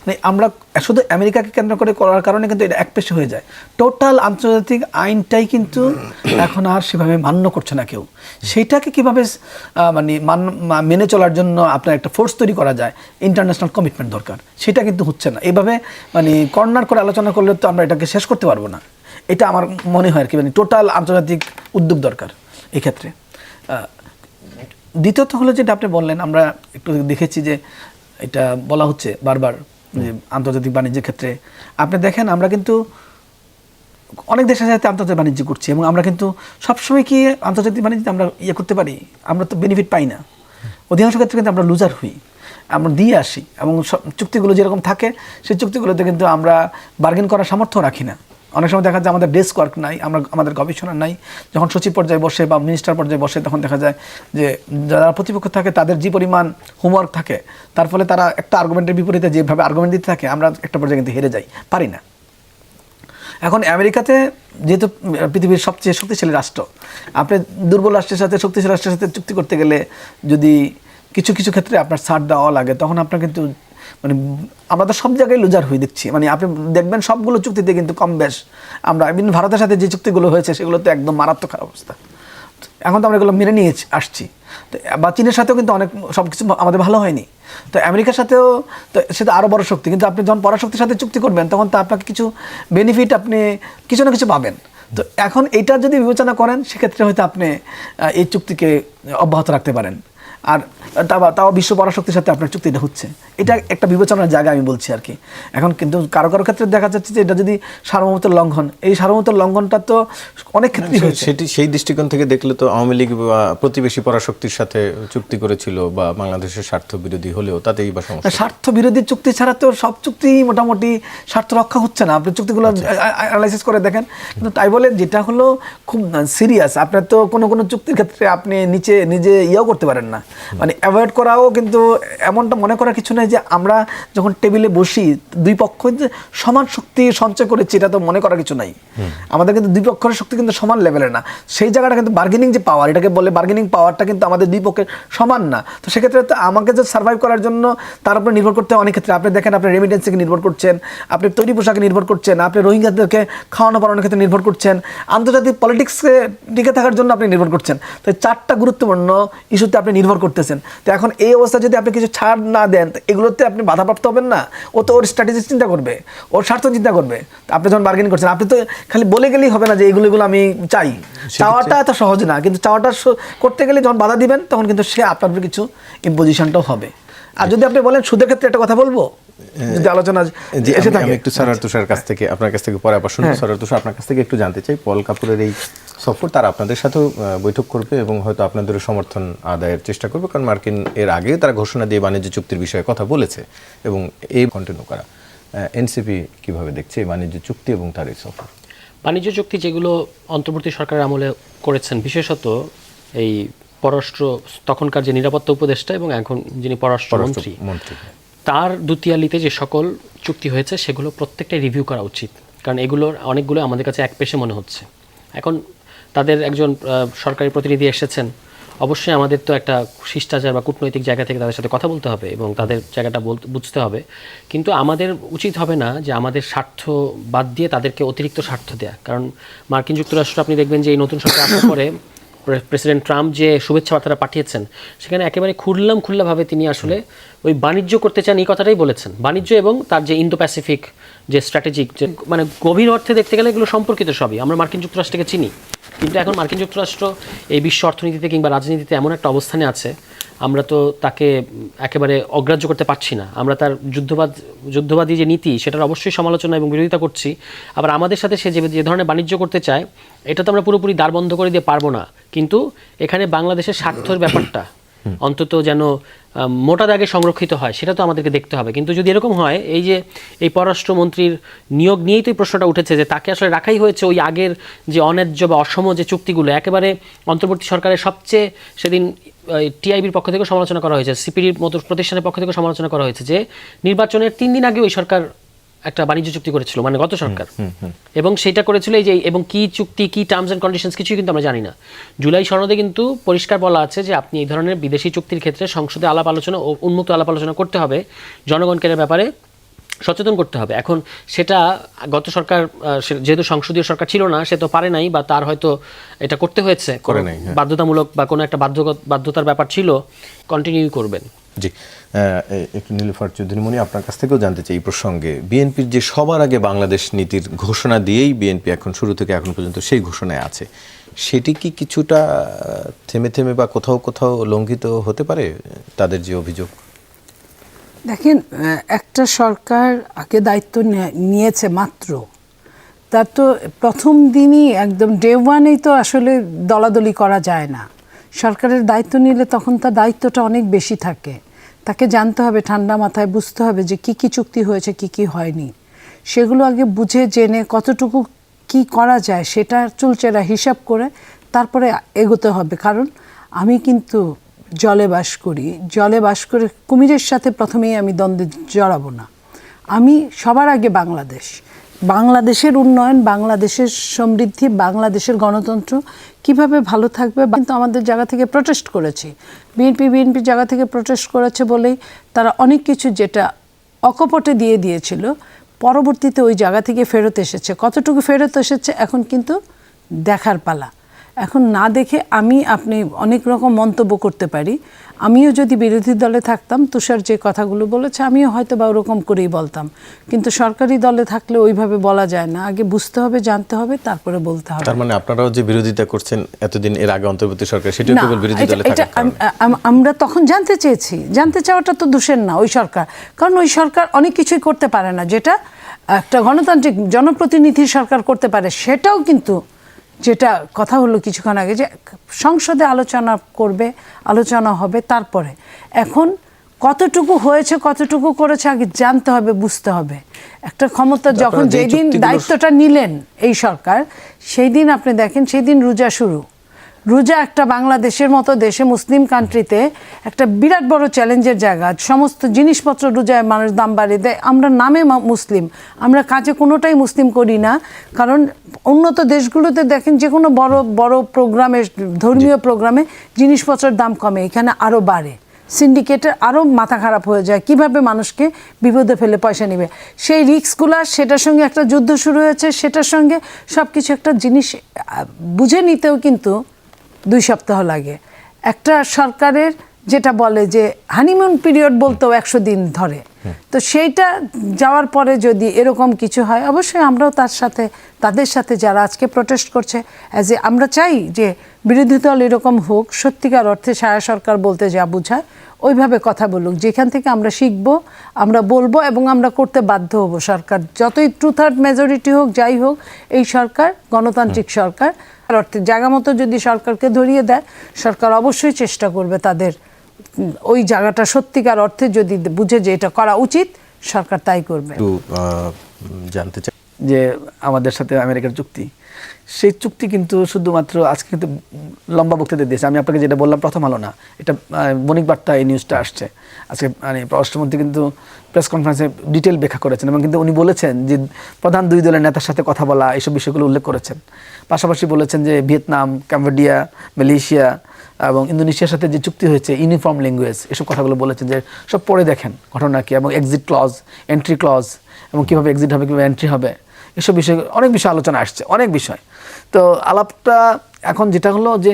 মানে আমরা শুধু আমেরিকাকে কেন্দ্র করে করার কারণে কিন্তু এটা একপেশে হয়ে যায়। টোটাল আন্তর্জাতিক আইনটাই কিন্তু এখন আর সেভাবে মান্য করছে না কেউ। সেইটাকে কীভাবে মানে মেনে চলার জন্য আপনার একটা ফোর্স তৈরি করা যায়, ইন্টারন্যাশনাল কমিটমেন্ট দরকার, সেটা কিন্তু হচ্ছে না। এভাবে মানে কর্নার করে আলোচনা করলে তো আমরা এটাকে শেষ করতে পারবো না। এটা আমার মনে হয় আর কি, মানে টোটাল আন্তর্জাতিক উদ্যোগ দরকার এই ক্ষেত্রে। দ্বিতীয়ত হলো যেটা আপনি বললেন, আমরা একটু দেখেছি যে এটা বলা হচ্ছে বারবার যে আন্তর্জাতিক বাণিজ্যের ক্ষেত্রে আপনি দেখেন আমরা কিন্তু অনেক দেশের সাথে আন্তর্জাতিক বাণিজ্য করছি এবং আমরা কিন্তু সবসময় কি আন্তর্জাতিক বাণিজ্যে আমরা করতে পারি? আমরা তো বেনিফিট পাই না, অধিকাংশ ক্ষেত্রে কিন্তু আমরা লুজার হই, আমরা দিয়ে আসি এবং চুক্তিগুলো যেরকম থাকে সেই চুক্তিগুলোতে কিন্তু আমরা বার্গেন করার সামর্থ্য রাখি না। অনেক সময় দেখা যায় আমাদের ডেস্ক ওয়ার্ক নাই, আমাদের গবেষণা নাই। যখন সচিব পর্যায়ে বসে বা মিনিস্টার পর্যায়ে বসে, তখন দেখা যায় যে যারা প্রতিপক্ষ থাকে তাদের যে পরিমাণ হোমওয়ার্ক থাকে, তার ফলে তারা একটা আর্গুমেন্টের বিপরীতে যেভাবে আর্গুমেন্ট দিতে থাকে, আমরা একটা পর্যায়ে কিন্তু হেরে যাই, পারি না। এখন আমেরিকাতে যেহেতু পৃথিবীর সবচেয়ে শক্তিশালী রাষ্ট্র, আপনি দুর্বল রাষ্ট্রের সাথে শক্তিশালী রাষ্ট্রের সাথে চুক্তি করতে গেলে যদি কিছু কিছু ক্ষেত্রে আপনার ছাড় দেওয়া লাগে, তখন আপনার কিন্তু মানে আমরা তো সব জায়গায় লুজার হয়ে দেখছি। মানে আপনি দেখবেন সবগুলো চুক্তিতে কিন্তু কম বেশ আমরা ভারতের সাথে যে চুক্তিগুলো হয়েছে সেগুলো তো একদম মারাত্মক খারাপ অবস্থা। এখন তো আমরা এগুলো মেনে নিয়ে আসছি। তো বা চীনের সাথেও কিন্তু অনেক সব কিছু আমাদের ভালো হয়নি। তো আমেরিকার সাথেও তো সেটা আরও বড় শক্তি, কিন্তু আপনি যখন পরাশক্তির সাথে চুক্তি করবেন তখন তো আপনাকে কিছু বেনিফিট আপনি কিছু না কিছু পাবেন। তো এখন এইটা যদি বিবেচনা করেন, সেক্ষেত্রে হয়তো আপনি এই চুক্তিকে অব্যাহত রাখতে পারেন। আর তাও বিশ্ব পরাশক্তির সাথে আপনার চুক্তিটা হচ্ছে, এটা একটা বিবেচনার জায়গা আমি বলছি আর কি। এখন কিন্তু কারো কারো ক্ষেত্রে দেখা যাচ্ছে যে এটা যদি সার্বভৌমত্বের লঙ্ঘন, এই সার্বভৌমত্বের লঙ্ঘনটা তো অনেক ক্ষেত্রেই হয়েছে। সেই দৃষ্টিকোণ থেকে দেখলে তো আওয়ামী লীগ বা প্রতিবেশী পরাশক্তির সাথে চুক্তি করেছিল বা বাংলাদেশের স্বার্থ বিরোধী হলেও তাতেই বা সমস্যা। স্বার্থ বিরোধী চুক্তি ছাড়া তো সব চুক্তি মোটামুটি স্বার্থ রক্ষা হচ্ছে না। আপনি চুক্তিগুলো অ্যানালাইসিস করে দেখেন, কিন্তু তাই বলে যেটা হলো খুব সিরিয়াস, আপনার তো কোনো চুক্তির ক্ষেত্রে আপনি নিজে ইয়েও করতে পারেন না, মানে অ্যাভয়েড করাও কিন্তু এমনটা মনে করার কিছু নাই যে আমরা যখন টেবিলে বসি দুই পক্ষ যে সমান শক্তি সঞ্চয় করেছি এটা তো মনে করার কিছু নাই। আমাদের কিন্তু দুই পক্ষের শক্তি কিন্তু সমান লেভেলের না, সেই জায়গাটা কিন্তু বার্গেনিং যে পাওয়ার, এটাকে বলে বার্গেনিং পাওয়ারটা কিন্তু আমাদের দুই পক্ষের সমান না। তো সেক্ষেত্রে তো আমাকে যে সার্ভাইভ করার জন্য তার উপরে নির্ভর করতে হয় অনেক ক্ষেত্রে। আপনি দেখেন আপনি রেমিটেন্সকে নির্ভর করছেন, আপনি তৈরি পোশাকে নির্ভর করছেন, আপনি রোহিঙ্গাদেরকে খাওয়ানো পড়ানোর ক্ষেত্রে নির্ভর করছেন, আন্তর্জাতিক পলিটিক্সে টিকে থাকার জন্য আপনি নির্ভর করছেন। তো এই 4টা গুরুত্বপূর্ণ ইস্যুতে আপনি নির্ভর করতেছেন। তো এখন এই অবস্থা যদি আপনি কিছু ছাড় না দেন, এগুলোতে আপনি বাধাপ্রাপ্ত হবেন না। ও তো ওর স্ট্র্যাটেজি চিন্তা করবে, ওর স্বার্থ চিন্তা করবে। আপনি যখন বার্গেনিং করছেন, আপনি তো খালি বলে গেলেই হবে না যে এগুলো আমি চাই। চাওয়াটা এত সহজ না, কিন্তু চাওয়াটা করতে গেলে যখন বাধা দিবেন তখন কিন্তু সে আপনার উপর কিছু ইম্পোজিশনটাও হবে। আর যদি আপনি বলেন সুদের ক্ষেত্রে একটা কথা বলবো, যদি আলোচনা এসে থাকে, আমি একটু সরার তুষার কাছ থেকে, আপনার কাছ থেকে পরে আবার শুনবো। সরার তুষার, আপনার কাছ থেকে একটু জানতে চাই, পল কাপুরের এই সফর, তারা আপনাদের সাথেও বৈঠক করবে এবং হয়তো আপনাদের সমর্থন আদায়ের চেষ্টা করবে, কারণ মার্কিন এর আগে তারা ঘোষণা দিয়ে বাণিজ্য চুক্তির বিষয়ে কথা বলেছে এবং এই কন্টিনিউ করা। এনসিপি কিভাবে দেখছে এই বাণিজ্য চুক্তি এবং তার এই সফর? বাণিজ্য চুক্তি যেগুলো অন্তর্বর্তী সরকারের আমলে করেছেন, বিশেষত এই পররাষ্ট্র তখনকার যে নিরাপত্তা উপদেষ্টা এবং এখন যিনি পররাষ্ট্রমন্ত্রী, তার দুতিয়ালিতে যে সকল চুক্তি হয়েছে সেগুলো প্রত্যেকটাই রিভিউ করা উচিত, কারণ এগুলোর অনেকগুলো আমাদের কাছে একপেশে মনে হচ্ছে। এখন তাদের একজন সরকারি প্রতিনিধি এসেছেন, অবশ্যই আমাদের তো একটা শিষ্টাচার বা কূটনৈতিক জায়গা থেকে তাদের সাথে কথা বলতে হবে এবং তাদের জায়গাটা বুঝতে হবে, কিন্তু আমাদের উচিত হবে না যে আমাদের স্বার্থ বাদ দিয়ে তাদেরকে অতিরিক্ত স্বার্থ দেয়া। কারণ মার্কিন যুক্তরাষ্ট্র আপনি দেখবেন যে এই নতুন সরকার আসার পরে প্রেসিডেন্ট ট্রাম্প যে শুভেচ্ছা বার্তাটা পাঠিয়েছেন, সেখানে একেবারে খোলাভাবে তিনি আসলে ওই বাণিজ্য করতে চান এই কথাটাই বলেছেন। বাণিজ্য এবং তার যে ইন্দো প্যাসিফিক যে স্ট্র্যাটেজিক, যে মানে গভীর অর্থে দেখতে গেলে এগুলো সম্পর্কিত সবই। আমরা মার্কিন যুক্তরাষ্ট্রকে চিনি, কিন্তু এখন মার্কিন যুক্তরাষ্ট্র এই বিশ্ব অর্থনীতিতে কিংবা রাজনীতিতে এমন একটা অবস্থানে আছে, আমরা তো তাকে একেবারে অগ্রাহ্য করতে পারছি না। আমরা তার যুদ্ধবাদী যে নীতি, সেটার অবশ্যই সমালোচনা এবং বিরোধিতা করছি। আবার আমাদের সাথে সে যে ধরনের বাণিজ্য করতে চায়, এটা তো আমরা পুরোপুরি দ্বার বন্ধ করে দিয়ে পারবো না, কিন্তু এখানে বাংলাদেশের স্বার্থের ব্যাপারটা অন্তত যেন মোটা দাগে সংরক্ষিত হয়, সেটা তো আমাদেরকে দেখতে হবে। কিন্তু যদি এরকম হয়, এই যে এই পররাষ্ট্রমন্ত্রীর নিয়োগ নিয়েই তো এই প্রশ্নটা উঠেছে যে তাকে আসলে রাখাই হয়েছে ওই আগের যে অন্যায্য বা অসম যে চুক্তিগুলো, একেবারে অন্তর্বর্তী সরকারের সবচেয়ে সেদিন টিআইবির পক্ষ থেকে সমালোচনা করা হয়েছে, সিপিডির মতো প্রতিষ্ঠানের পক্ষ থেকে সমালোচনা করা হয়েছে যে নির্বাচনের 3 দিন আগে ওই সরকার একটা বাণিজ্য চুক্তি করেছিল, মানে গত সরকার, এবং সেটা করেছিল এই যে, এবং কি চুক্তি, কি টার্মস অ্যান্ড কন্ডিশনস কিছুই কিন্তু আমরা জানি না। জুলাই সনদে কিন্তু পরিষ্কার বলা আছে যে আপনি এই ধরনের বিদেশি চুক্তির ক্ষেত্রে সংসদে আলাপ আলোচনা ও উন্মুক্ত আলাপ আলোচনা করতে হবে, জনগণকে এর ব্যাপারে সচেতন করতে হবে। এখন সেটা গত সরকার, যেহেতু সংসদীয় সরকার ছিল না, সে তো পারে নাই, বা তার হয়তো এটা করতে হয়েছে, বাধ্যতামূলক বা কোনো একটা বাধ্যতার ব্যাপার ছিল, কন্টিনিউ করবেন। জি, একটু নীলুফার চৌধুরীমণি, আপনার কাছ থেকেও জানতে চাই এই প্রসঙ্গে, বিএনপির যে সবার আগে বাংলাদেশ নীতির ঘোষণা দিয়েই বিএনপি এখন শুরু থেকে এখন পর্যন্ত সেই ঘোষণায় আছে, সেটি কি কিছুটা থেমে বা কোথাও লঙ্ঘিত হতে পারে তাদের যে অভিযোগ? দেখেন, একটা সরকার আগে দায়িত্ব নিয়েছে মাত্র, তার তো প্রথম দিনই একদম ডে ওয়ানেই তো আসলে দলাদলি করা যায় না। সরকারের দায়িত্ব নিলে তখন তার দায়িত্বটা অনেক বেশি থাকে, তাকে জানতে হবে, ঠান্ডা মাথায় বুঝতে হবে যে কি চুক্তি হয়েছে, কি হয়নি, সেগুলো আগে বুঝে জেনে কতটুকু কি করা যায় সেটা চুলচেরা হিসাব করে তারপরে এগোতে হবে। কারণ আমি কিন্তু জলে বাস করে কুমিরের সাথে প্রথমেই আমি দ্বন্দ্বে জড়াবো না। আমি সবার আগে বাংলাদেশের উন্নয়ন, বাংলাদেশের সমৃদ্ধি, বাংলাদেশের গণতন্ত্র কিভাবে ভালো থাকবে, কিন্তু আমাদের জায়গা থেকে প্রোটেস্ট করেছি, বিএনপির জায়গা থেকে প্রোটেস্ট করেছে বলেই তারা অনেক কিছু যেটা অকপটে দিয়েছিল, পরবর্তীতে ওই জায়গা থেকে ফেরত এসেছে। কতটুকু ফেরত এসেছে এখন কিন্তু দেখার পালা। এখন না দেখে আপনি অনেক রকম মন্তব্য করতে পারি। আমিও যদি বিরোধী দলে থাকতাম, তুষার যে কথাগুলো বলেছে, আমিও হয়তো বা ওরকম করেই বলতাম, কিন্তু সরকারি দলে থাকলে ওইভাবে বলা যায় না, আগে বুঝতে হবে, জানতে হবে, তারপরে বলতে হবে। তার মানে আপনারাও যে বিরোধিতা করছেন এতদিন এর আগে অন্তর্বর্তী সরকার, সেটাও কেবল বিরোধী দলে থাকার কারণে? আমরা তখন জানতে চাওয়াটা তো দোষের না ওই সরকার, কারণ ওই সরকার অনেক কিছুই করতে পারে না যেটা একটা গণতান্ত্রিক জনপ্রতিনিধি সরকার করতে পারে। সেটাও কিন্তু যেটা কথা হলো কিছুক্ষণ আগে, যে সংসদে আলোচনা হবে, তারপরে এখন কতটুকু হয়েছে, কতটুকু করেছে আগে জানতে হবে, বুঝতে হবে। একটা ক্ষমতা যখন যেদিন দায়িত্বটা নিলেন এই সরকার, সেই দিন আপনি দেখেন, সেই দিন রোজা শুরু, রোজা একটা বাংলাদেশের মতো দেশে মুসলিম কান্ট্রিতে একটা বিরাট বড় চ্যালেঞ্জের জায়গা। সমস্ত জিনিসপত্র রোজায় মানুষ দাম বাড়িয়ে দেয়। আমরা নামে মুসলিম, আমরা কাজে কোনোটাই মুসলিম করি না। কারণ উন্নত দেশগুলোতে দেখেন যে কোনো বড় বড় প্রোগ্রামে, ধর্মীয় প্রোগ্রামে জিনিসপত্রের দাম কমে, এখানে আরও বাড়ে। সিন্ডিকেটের আরও মাথা খারাপ হয়ে যায়, কিভাবে মানুষকে বিপদে ফেলে পয়সা নেবে। সেই রিস্কগুলো, সেটার সঙ্গে একটা যুদ্ধ শুরু হয়েছে, সেটার সঙ্গে সব কিছু একটা জিনিস বুঝে নিতেও কিন্তু 2 সপ্তাহ লাগে। একটা সরকারের যেটা বলে যে হানিমুন পিরিয়ড বলতেও 100 দিন ধরে, তো সেইটা যাওয়ার পরে যদি এরকম কিছু হয়, অবশ্যই আমরাও তাদের সাথে যারা আজকে প্রোটেস্ট করছে, আমরা চাই যে বিরোধী দল এরকম হোক, সত্যিকার অর্থে ছায়া সরকার বলতে যা বোঝায় ওইভাবে কথা বলুক, যেখান থেকে আমরা শিখব, আমরা বলবো এবং আমরা করতে বাধ্য হব। সরকার যতই 2/3 মেজরিটি হোক, যাই হোক, এই সরকার গণতান্ত্রিক সরকার, অর্থে জায়গা মতো যদি সরকারকে ধরিয়ে দেয়, সরকার অবশ্যই চেষ্টা করবে তাদের ওই জায়গাটা সত্যিকার অর্থে যদি বুঝে যে এটা করা উচিত, সরকার তাই করবে। একটু জানতে চাই যে আমাদের সাথে আমেরিকার চুক্তি, সেই চুক্তি কিন্তু শুধুমাত্র আজকে কিন্তু লম্বা বক্তৃতা দিয়েছে। আমি আপনাকে যেটা বললাম প্রথম আলো না, এটা বণিক বার্তা এই নিউজটা আসছে আজকে। মানে পররাষ্ট্রমন্ত্রী কিন্তু প্রেস কনফারেন্সে ডিটেল ব্যাখ্যা করেছেন এবং কিন্তু উনি বলেছেন যে প্রধান 2 দলের নেতার সাথে কথা বলা, এইসব বিষয়গুলো উল্লেখ করেছেন। পাশাপাশি বলেছেন যে ভিয়েতনাম, কম্বোডিয়া, মালয়েশিয়া এবং ইন্দোনেশিয়ার সাথে যে চুক্তি হয়েছে ইউনিফর্ম ল্যাঙ্গুয়েজ, এসব কথাগুলো বলেছেন যে সব পড়ে দেখেন ঘটনা কি, এবং এক্সিট ক্লজ, এন্ট্রি ক্লজ, এবং কীভাবে এক্সিট হবে, কীভাবে এন্ট্রি হবে, এসব বিষয়ে অনেক বিষয় আলোচনা আসছে, অনেক বিষয়। তো আলাপটা এখন যেটা হলো যে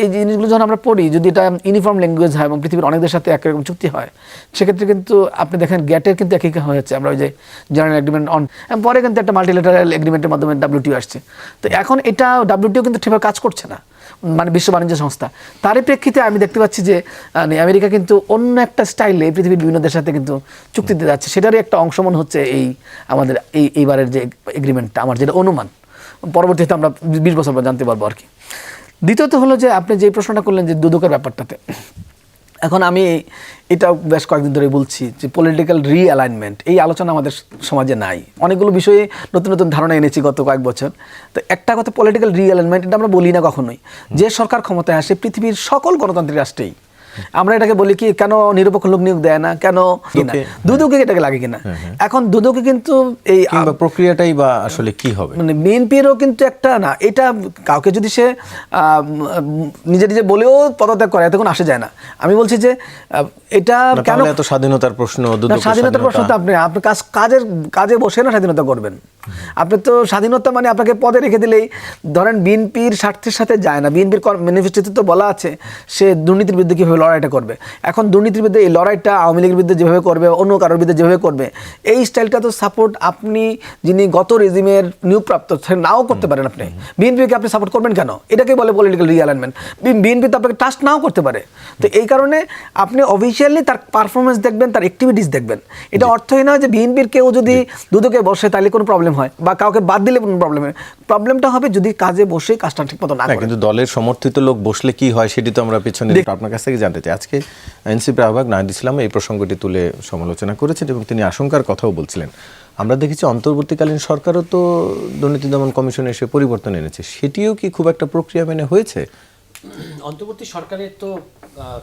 এই জিনিসগুলো যখন আমরা পড়ি, যদি এটা ইউনিফর্ম ল্যাঙ্গুয়েজ হয় এবং পৃথিবীর অনেক দেশের সাথে একরকম চুক্তি হয়, সেক্ষেত্রে কিন্তু আপনি দেখেন গ্যাটের কিন্তু একই হয়েছে। আমরা ওই যে জেনারেল এগ্রিমেন্ট অন, পরে কিন্তু একটা মাল্টিল্যাটারাল এগ্রিমেন্টের মাধ্যমে WTO আসছে। তো এখন এটা WTO কিন্তু ঠিকভাবে কাজ করছে না, মানে বিশ্ব বাণিজ্য সংস্থা। তারই প্রেক্ষিতে আমি দেখতে পাচ্ছি যে আমেরিকা কিন্তু অন্য একটা স্টাইলে পৃথিবীর বিভিন্ন দেশের সাথে কিন্তু চুক্তি দিতে যাচ্ছে। সেটারই একটা অংশ মনে হচ্ছে এই আমাদের এইবারের যে এগ্রিমেন্টটা, আমার যেটা অনুমান, পরবর্তীতে আমরা 20 বছর পর জানতে পারবো আর কি। দ্বিতীয়ত হলো যে আপনি যে প্রশ্নটা করলেন যে দুদকের ব্যাপারটাতে, এখন আমি এটা বেশ কয়েকদিন ধরে বলছি যে পলিটিক্যাল রিঅ্যালাইনমেন্ট, এই আলোচনা আমাদের সমাজে নাই। অনেকগুলো বিষয়ে নতুন নতুন ধারণা এনেছি গত কয়েক বছর। তো একটা কথা, পলিটিক্যাল রিঅ্যালাইনমেন্ট এটা আমরা বলি না কখনোই। যে সরকার ক্ষমতায় আসে পৃথিবীর সকল গণতান্ত্রিক রাষ্ট্রেই, আমরা এটাকে বলি কি, কেন নিরপেক্ষ লোক নিয়োগ দেয় না, কেন কিনা দুদকে এটাকে লাগে কিনা। এখন দুদকে কিন্তু এই প্রক্রিয়াটাই বা আসলে কি হবে, মানে বিএনপিরও কিন্তু একটা না, এটা কাউকে যদি সে নিজে নিজে বলেও পদত্যাগ করে, এত কোনো আসে যায় না। আমি বলছি যে এটা কেন এত স্বাধীনতার প্রশ্ন, স্বাধীনতার প্রশ্ন তো আপনি কাজে বসে না স্বাধীনতা করবেন। আপনি তো স্বাধীনতা মানে আপনাকে পদে রেখে দিলেই, ধরেন বিএনপির স্বার্থের সাথে যায় না। বিএনপির ম্যানিফেস্টোতে তো বলা আছে সে দুর্নীতির বিরুদ্ধে কীভাবে লড়াইটা করবে। এখন দুর্নীতির বিরুদ্ধে এই লড়াইটা আওয়ামী লীগের বিরুদ্ধে যেভাবে করবে, অন্য কারোর বিরুদ্ধে যেভাবে করবে, এই স্টাইলটা তো সাপোর্ট আপনি যিনি গত রেজিমের নিয়োগপ্রাপ্ত নাও করতে পারেন। আপনি বিএনপিকে আপনি সাপোর্ট করবেন কেন? এটাকে বলে পলিটিক্যাল রিঅ্যালাইনমেন্ট। বিএনপি তো আপনাকে ট্রাস্ট নাও করতে পারে। তো এই কারণে আপনি অফিসিয়ালি তার পারফরমেন্স দেখবেন, তার অ্যাক্টিভিটিস দেখবেন। এটা অর্থই নয় যে বিএনপির কেউ যদি দুদকে বসে তাহলে কোনো প্রবলেম হয়, বা কাউকে বাদ দিলে কোনো প্রবলেম হয়। প্রবলেমটা হবে যদি কাজে বসে কাজটা ঠিক মতো না করে। কিন্তু দলের সমর্থিত লোক বসলে কি হয় সেটি তো আমরা পিছনে আপনার কাছ থেকে জানতে চাই। আজকে এনসিপির আহ্বায়ক নাহিদ ইসলাম এই প্রসঙ্গটি তুলে সমালোচনা করেছেন এবং তিনি আশঙ্কার কথাও বলছিলেন। আমরা দেখেছি অন্তর্বর্তীকালীন সরকারও তো দুর্নীতি দমন কমিশনে এসে পরিবর্তন এনেছে, সেটিও কি খুব একটা প্রক্রিয়া মেনে হয়েছে? অন্তর্বর্তী সরকারের তো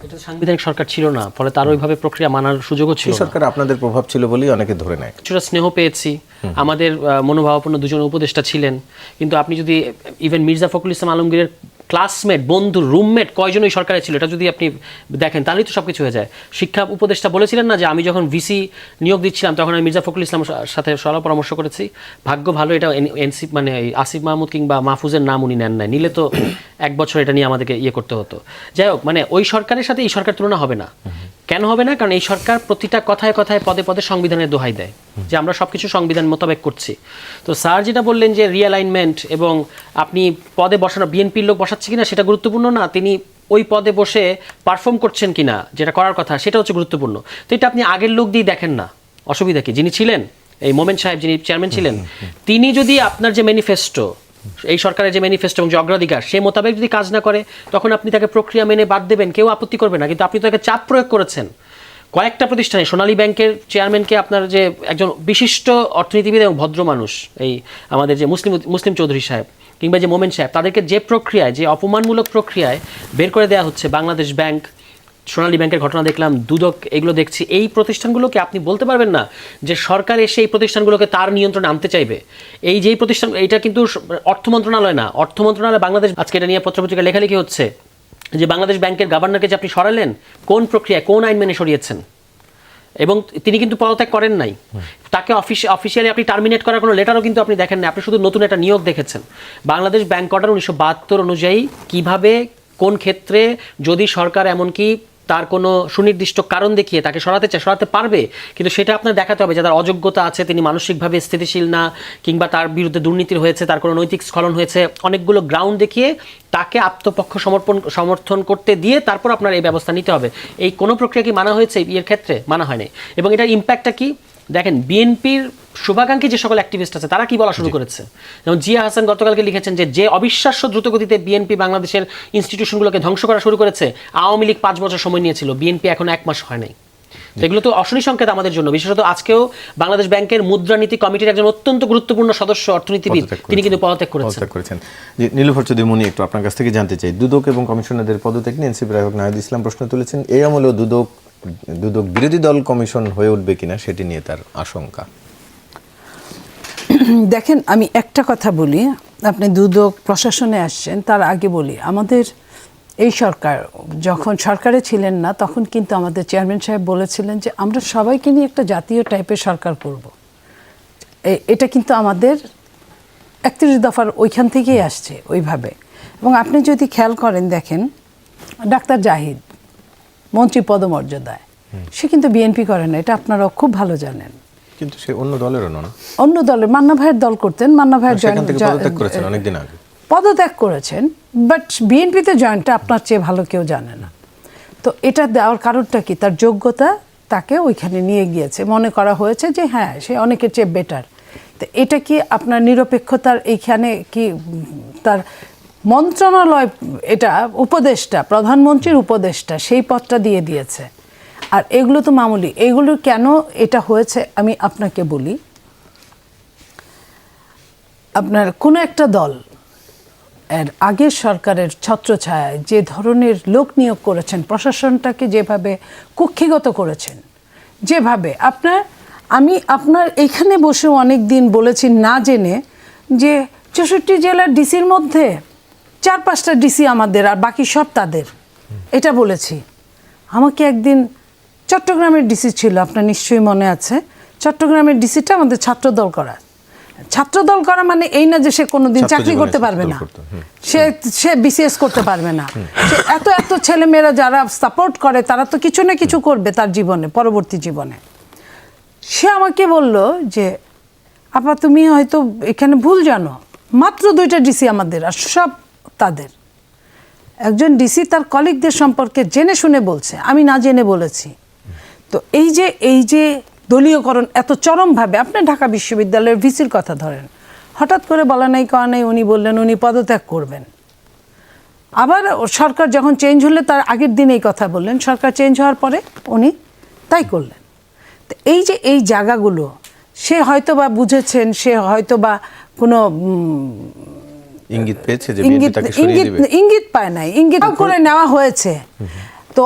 এটা সাংবিধানিক সরকার ছিল না, ফলে তার ওইভাবে প্রক্রিয়া মানার সুযোগও ছিল না। সরকার আপনাদের প্রভাব ছিল বলেই অনেকে ধরে নেয়। কিছুটা স্নেহ পেয়েছি, আমাদের মনোভাবাপন্ন 2জন উপদেষ্টা ছিলেন। কিন্তু আপনি যদি ইভেন মির্জা ফখরুল ইসলাম আলমগীরের ক্লাসমেট, বন্ধু, রুমমেট কয়জন ওই সরকারে ছিল, এটা যদি আপনি দেখেন তাহলেই তো সব কিছু হয়ে যায়। শিক্ষা উপদেষ্টা বলেছিলেন না যে আমি যখন ভিসি নিয়োগ দিচ্ছিলাম তখন আমি মির্জা ফখরুল ইসলামের সাথে সলা পরামর্শ করেছি। ভাগ্য ভালো এটা এনসিপি মানে আসিফ মাহমুদ কিংবা মাহফুজের নাম উনি নেন নাই, নিলে তো 1 বছর এটা নিয়ে আমাদেরকে করতে হতো। যাই হোক, মানে ওই সরকারের সাথে এই সরকার তুলনা হবে না। কেন হবে না? কারণ এই সরকার প্রতিটা কথায় কথায় পদে পদে সংবিধানের দোহাই দেয় যে আমরা সবকিছু সংবিধান মোতাবেক করছি। তো স্যার যেটা বললেন যে রিঅ্যালাইনমেন্ট এবং আপনি পদে বসানো, বিএনপির লোক বসাচ্ছে কিনা সেটা গুরুত্বপূর্ণ না, তিনি ওই পদে বসে পারফর্ম করছেন কিনা যেটা করার কথা সেটা হচ্ছে গুরুত্বপূর্ণ। তো এটা আপনি আগের লোক দিয়ে দেখেন না, অসুবিধা কি? যিনি ছিলেন এই মোমেন সাহেব, যিনি চেয়ারম্যান ছিলেন, তিনি যদি আপনার যে ম্যানিফেস্টো, এই সরকারের যে ম্যানিফেস্টো এবং যে অগ্রাধিকার সে মোতাবেক যদি কাজ না করে, তখন আপনি তাকে প্রক্রিয়া মেনে বাদ দেবেন, কেউ আপত্তি করবে না। কিন্তু আপনি তাকে চাপ প্রয়োগ করেছেন। কয়েকটা প্রতিষ্ঠানে, সোনালী ব্যাংকের চেয়ারম্যানকে আপনার যে একজন বিশিষ্ট অর্থনীতিবিদ এবং ভদ্র মানুষ, এই আমাদের যে মুসলিম চৌধুরী সাহেব, কিংবা যে মোমেন সাহেব, তাদেরকে যে প্রক্রিয়ায়, যে অপমানমূলক প্রক্রিয়ায় বের করে দেওয়া হচ্ছে, বাংলাদেশ ব্যাংক, সোনালী ব্যাংকের ঘটনা দেখলাম, দুদক, এগুলো দেখছি, এই প্রতিষ্ঠানগুলোকে আপনি বলতে পারবেন না যে সরকার এসে এই প্রতিষ্ঠানগুলোকে তার নিয়ন্ত্রণে আনতে চাইবে। এই যেই প্রতিষ্ঠান, এটা কিন্তু অর্থ মন্ত্রণালয় না, অর্থ মন্ত্রণালয় বাংলাদেশ। আজকে এটা নিয়ে পত্রপত্রিকা লেখালেখি হচ্ছে যে বাংলাদেশ ব্যাংকের গভর্নরকে যে আপনি সরালেন, কোন প্রক্রিয়া, কোন আইন মেনে সরিয়েছেন? এবং তিনি কিন্তু পদত্যাগ করেন নাই, তাকে অফিসিয়ালি আপনি টার্মিনেট করার কোনো লেটারও কিন্তু আপনি দেখেন না, আপনি শুধু নতুন একটা নিয়োগ দেখেছেন। বাংলাদেশ ব্যাংক অর্ডার 1972 অনুযায়ী কিভাবে, কোন ক্ষেত্রে যদি সরকার এমনকি তার কোনো সুনির্দিষ্ট কারণ দেখিয়ে তাকে সরাতে চায়, সরাতে পারবে, কিন্তু সেটা আপনার দেখাতে হবে যে তার অযোগ্যতা আছে, তিনি মানসিকভাবে স্থিতিশীল না, কিংবা তার বিরুদ্ধে দুর্নীতির হয়েছে, তার কোনো নৈতিক স্খলন হয়েছে, অনেকগুলো গ্রাউন্ড দেখিয়ে তাকে আত্মপক্ষ সমর্থন করতে দিয়ে তারপর আপনার এই ব্যবস্থা নিতে হবে। এই কোনো প্রক্রিয়া কি মানা হয়েছে এর ক্ষেত্রে? মানা হয়নি। এবং এটার ইম্প্যাক্টটা কি দেখেন, বিএনপির শুভাকাঙ্ক্ষী যে সকল অ্যাক্টিভিস্ট আছে তারা কি বলা শুরু করেছে। যেমন জিয়া হাসান গতকালকে লিখেছেন যে অবিশ্বাস্য দ্রুতগতিতে বিএনপি বাংলাদেশের ইনস্টিটিউশনগুলোকে ধ্বংস করা শুরু করেছে। আওয়ামী লীগ 5 বছর সময় নিয়েছিল, বিএনপি এখন 1 মাস হয় নাই। তো এগুলো তো অশনি সংকেত আমাদের জন্য। বিশেষত আজকেও বাংলাদেশ ব্যাংকের মুদ্রানীতি কমিটির একজন অত্যন্ত গুরুত্বপূর্ণ সদস্য, অর্থনীতিবিদ, তিনি কিন্তু পদত্যাগ করেছেন। নীলুফার চৌধুরী মনি, একটু আপনার কাছ থেকে জানতে চাই, দুদক এবং কমিশনারদের পদত্যাগ নিয়ে এনসিপি রায়ক নাহিদ ইসলাম প্রশ্ন তুলেছেন, এই আমলেও দুদক বিরোধী দল কমিশন হয়ে উঠবে কিনা সেটি নিয়ে তার আশঙ্কা। দেখেন, আমি একটা কথা বলি, আপনি দুদক প্রশাসনে আসছেন, তার আগে বলি, আমাদের এই সরকার যখন সরকারে ছিলেন না, তখন কিন্তু আমাদের চেয়ারম্যান সাহেব বলেছিলেন যে আমরা সবাইকে নিয়ে একটা জাতীয় টাইপের সরকার করব। এটা কিন্তু আমাদের 31 দফার ওইখান থেকেই আসছে ওইভাবে। এবং আপনি যদি খেয়াল করেন, দেখেন ডাক্তার জাহিদ মন্ত্রী পদমর্যাদায়, সে কিন্তু বিএনপি করে না, এটা আপনারা খুব ভালো জানেন। কিন্তু সে অন্য দলেরও নন, অন্য দলের, মান্না ভাইয়ের দল করতেন, মান্না ভাইয়ের পদত্যাগ করেছেন অনেকদিন আগে, পদত্যাগ করেছেন, বাট বিএনপিতে জয়েন্টটা আপনার চেয়ে ভালো কেউ জানে না। তো এটা দেওয়ার কারণটা কি? তার যোগ্যতা তাকে ওইখানে নিয়ে গিয়েছে, মনে করা হয়েছে যে হ্যাঁ সে অনেকের চেয়ে বেটার। তো এটা কি আপনার নিরপেক্ষতার এইখানে কি তার মন্ত্রণালয়, এটা উপদেষ্টা, প্রধানমন্ত্রীর উপদেষ্টা, সেই পদটা দিয়ে দিয়েছে। আর এগুলো তো মামুলি। এগুলো কেন এটা হয়েছে আমি আপনাকে বলি, আপনার কোনো একটা দল এর আগের সরকারের ছত্রছায়ায় যে ধরনের লোক নিয়োগ করেছেন, প্রশাসনটাকে যেভাবে কুক্ষিগত করেছেন, যেভাবে আমি আপনার এখানে বসে অনেক দিন বলেছি না জেনে যে 64 জেলার ডিসির মধ্যে 4-5টা ডিসি আমাদের আর বাকি সব তাদের, এটা বলেছি। আমাকে একদিন চট্টগ্রামের ডিসি ছিল, আপনার নিশ্চয়ই মনে আছে, চট্টগ্রামের ডিসিটা আমাদের ছাত্রদল করা। ছাত্রদল করা মানে এই না যে সে কোনোদিন চাকরি করতে পারবে না, সে বিসিএস করতে পারবে না। সে এত ছেলেমেয়েরা যারা সাপোর্ট করে তারা তো কিছু না কিছু করবে তার জীবনে, পরবর্তী জীবনে। সে আমাকে বলল যে আপা তুমি হয়তো এখানে ভুল জানো, মাত্র 2টা ডিসি আমাদের আর সব তাদের। একজন ডিসি তার কলিগদের সম্পর্কে জেনে শুনে বলছে, আমি না জেনে বলেছি। তো এই যে দলীয়করণ এত চরমভাবে, আপনি ঢাকা বিশ্ববিদ্যালয়ের ভিসির কথা ধরেন, হঠাৎ করে বলা নাই কওয়া নাই, উনি বললেন উনি পদত্যাগ করবেন। আবার সরকার যখন চেঞ্জ হলে তার আগের দিন এই কথা বললেন, সরকার চেঞ্জ হওয়ার পরে উনি তাই করলেন। তো এই জায়গাগুলো সে হয়তো বা বুঝেছেন, সে হয়তো বা কোনো ইঙ্গিত পেয়েছে যে বিএনপি তাকে সরিয়ে দিবে, ইঙ্গিত পায় নাই, ইঙ্গিত করে নেওয়া হয়েছে। তো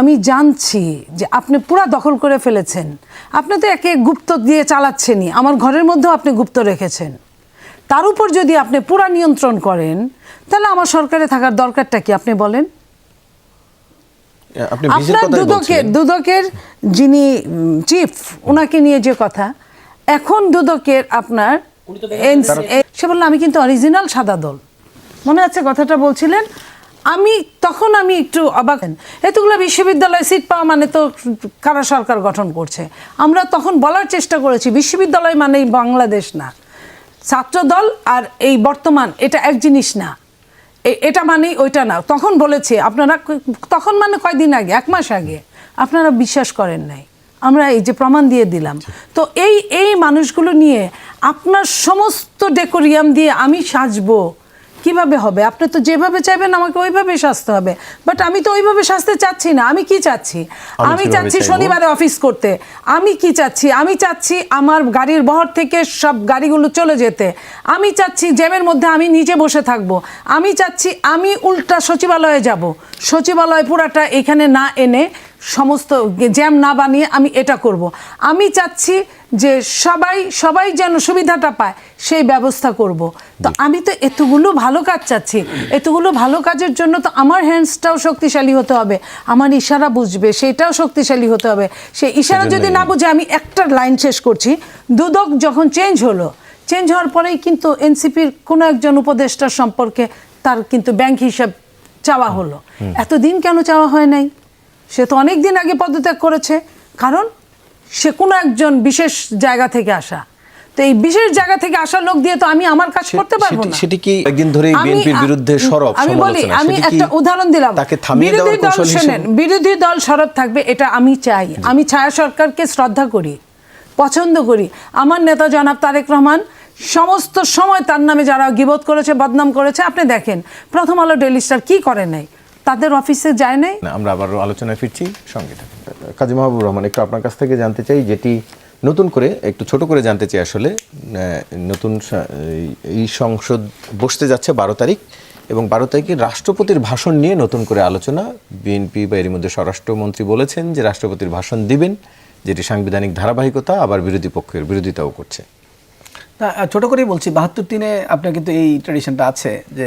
আমি জানছি যে আপনি পুরা দখল করে ফেলেছেন। আপনি তো একে গুপ্ত দিয়ে চালাচ্ছেনই, আমার ঘরের মধ্যেও আপনি গুপ্ত রেখেছেন। তার উপর যদি আপনি পুরা নিয়ন্ত্রণ করেন, তাহলে আমার সরকারে থাকার দরকারটা কি আপনি বলেন? আপনার দুদকের যিনি চিফ, ওনাকে নিয়ে যে কথা, এখন দুদকের আপনার সে বলল আমি কিন্তু অরিজিনাল সাদা দল, মনে আছে কথাটা বলছিলেন। আমি একটু অবাক, এতগুলো বিশ্ববিদ্যালয়ে সিট পাওয়া মানে তো কারা সরকার গঠন করছে। আমরা তখন বলার চেষ্টা করেছি বিশ্ববিদ্যালয় মানেই বাংলাদেশ না, ছাত্রদল আর এই বর্তমান এটা এক জিনিস না, এটা মানেই ওইটা না। তখন বলেছি আপনারা, তখন মানে কয়দিন আগে, 1 মাস আগে, আপনারা বিশ্বাস করেন নাই। আমরা এই যে প্রমাণ দিয়ে দিলাম। তো এই মানুষগুলো নিয়ে আপনার সমস্ত ডেকোরিয়াম দিয়ে আমি সাজবো, কিভাবে হবে? আপনি তো যেভাবে চাইবেন আমাকে ওইভাবে সাজতে হবে, বাট আমি তো ওইভাবে সাজতে চাচ্ছি না। আমি কি চাচ্ছি? আমি কিভাবে চাচ্ছি চাইবো? শনিবারে অফিস করতে। আমি কি চাচ্ছি? আমি চাচ্ছি আমার গাড়ির বহর থেকে সব গাড়িগুলো চলে যেতে। আমি চাচ্ছি জ্যামের মধ্যে আমি নিচে বসে থাকবো। আমি চাচ্ছি আমি উল্টা সচিবালয়ে যাব, সচিবালয় পুরাটা এখানে না এনে সমস্ত জ্যাম না বানিয়ে আমি এটা করব। আমি চাচ্ছি যে সবাই যেন সুবিধাটা পায় সেই ব্যবস্থা করব। তো আমি তো এতগুলো ভালো কাজ চাচ্ছি। এতগুলো ভালো কাজের জন্য তো আমার হ্যান্ডসটাও শক্তিশালী হতে হবে, আমার ইশারা বুঝবে সেটাও শক্তিশালী হতে হবে। সেই ইশারা যদি না বুঝে, আমি একটা লাইন শেষ করছি, দুদক যখন চেঞ্জ হওয়ার পরেই কিন্তু এনসিপির কোনো একজন উপদেষ্টার সম্পর্কে তার কিন্তু ব্যাংক হিসাব চাওয়া হলো। এতদিন কেন চাওয়া হয় নাই? সে তো অনেক দিন আগে পদত্যাগ করেছে, কারণ সে কোনো একজন বিশেষ জায়গা থেকে আসা। তো এই বিশেষ জায়গা থেকে আসা লোক দিয়ে তো আমি আমার কাজ করতে পারবো না। সেটি কি একদিন ধরেই বিএনপির বিরুদ্ধে সরব আমি বলি, সমালোচনা? আমি সেটি কি একটা উদাহরণ দিলাম। তাকে থামিয়ে দেওয়ার কৌশল হিসেবে? বিরোধী দল সরব থাকবে এটা আমি চাই। আমি ছায়া সরকারকে শ্রদ্ধা করি, পছন্দ করি। আমার নেতা জনাব তারেক রহমান সমস্ত সময় তার নামে যারা গীবত করেছে, বদনাম করেছে, আপনি দেখেন প্রথম আলো ডেইলি স্টার কি করে নাই, তাদের অফিসে যায় নাই। না, আমরা আবার আলোচনায় ফিরছি, সঙ্গে থাকুন। কাজী মাহবুবুর রহমান, একটু আপনার কাছ থেকে জানতে চাই, যেটি নতুন করে একটু ছোট করে জানতে চাই আসলে, নতুন এই সংসদ বসতে যাচ্ছে 12 তারিখ, এবং 12 তারিখে রাষ্ট্রপতির ভাষণ নিয়ে নতুন করে আলোচনা। বিএনপি বা এর মধ্যে স্বরাষ্ট্রমন্ত্রী বলেছেন যে রাষ্ট্রপতির ভাষণ দিবেন, যেটি সাংবিধানিক ধারাবাহিকতা, আবার বিরোধী পক্ষের বিরোধিতাও করছে। ছোট করেই বলছি, 72-3 আপনার কিন্তু এই ট্র্যাডিশনটা আছে যে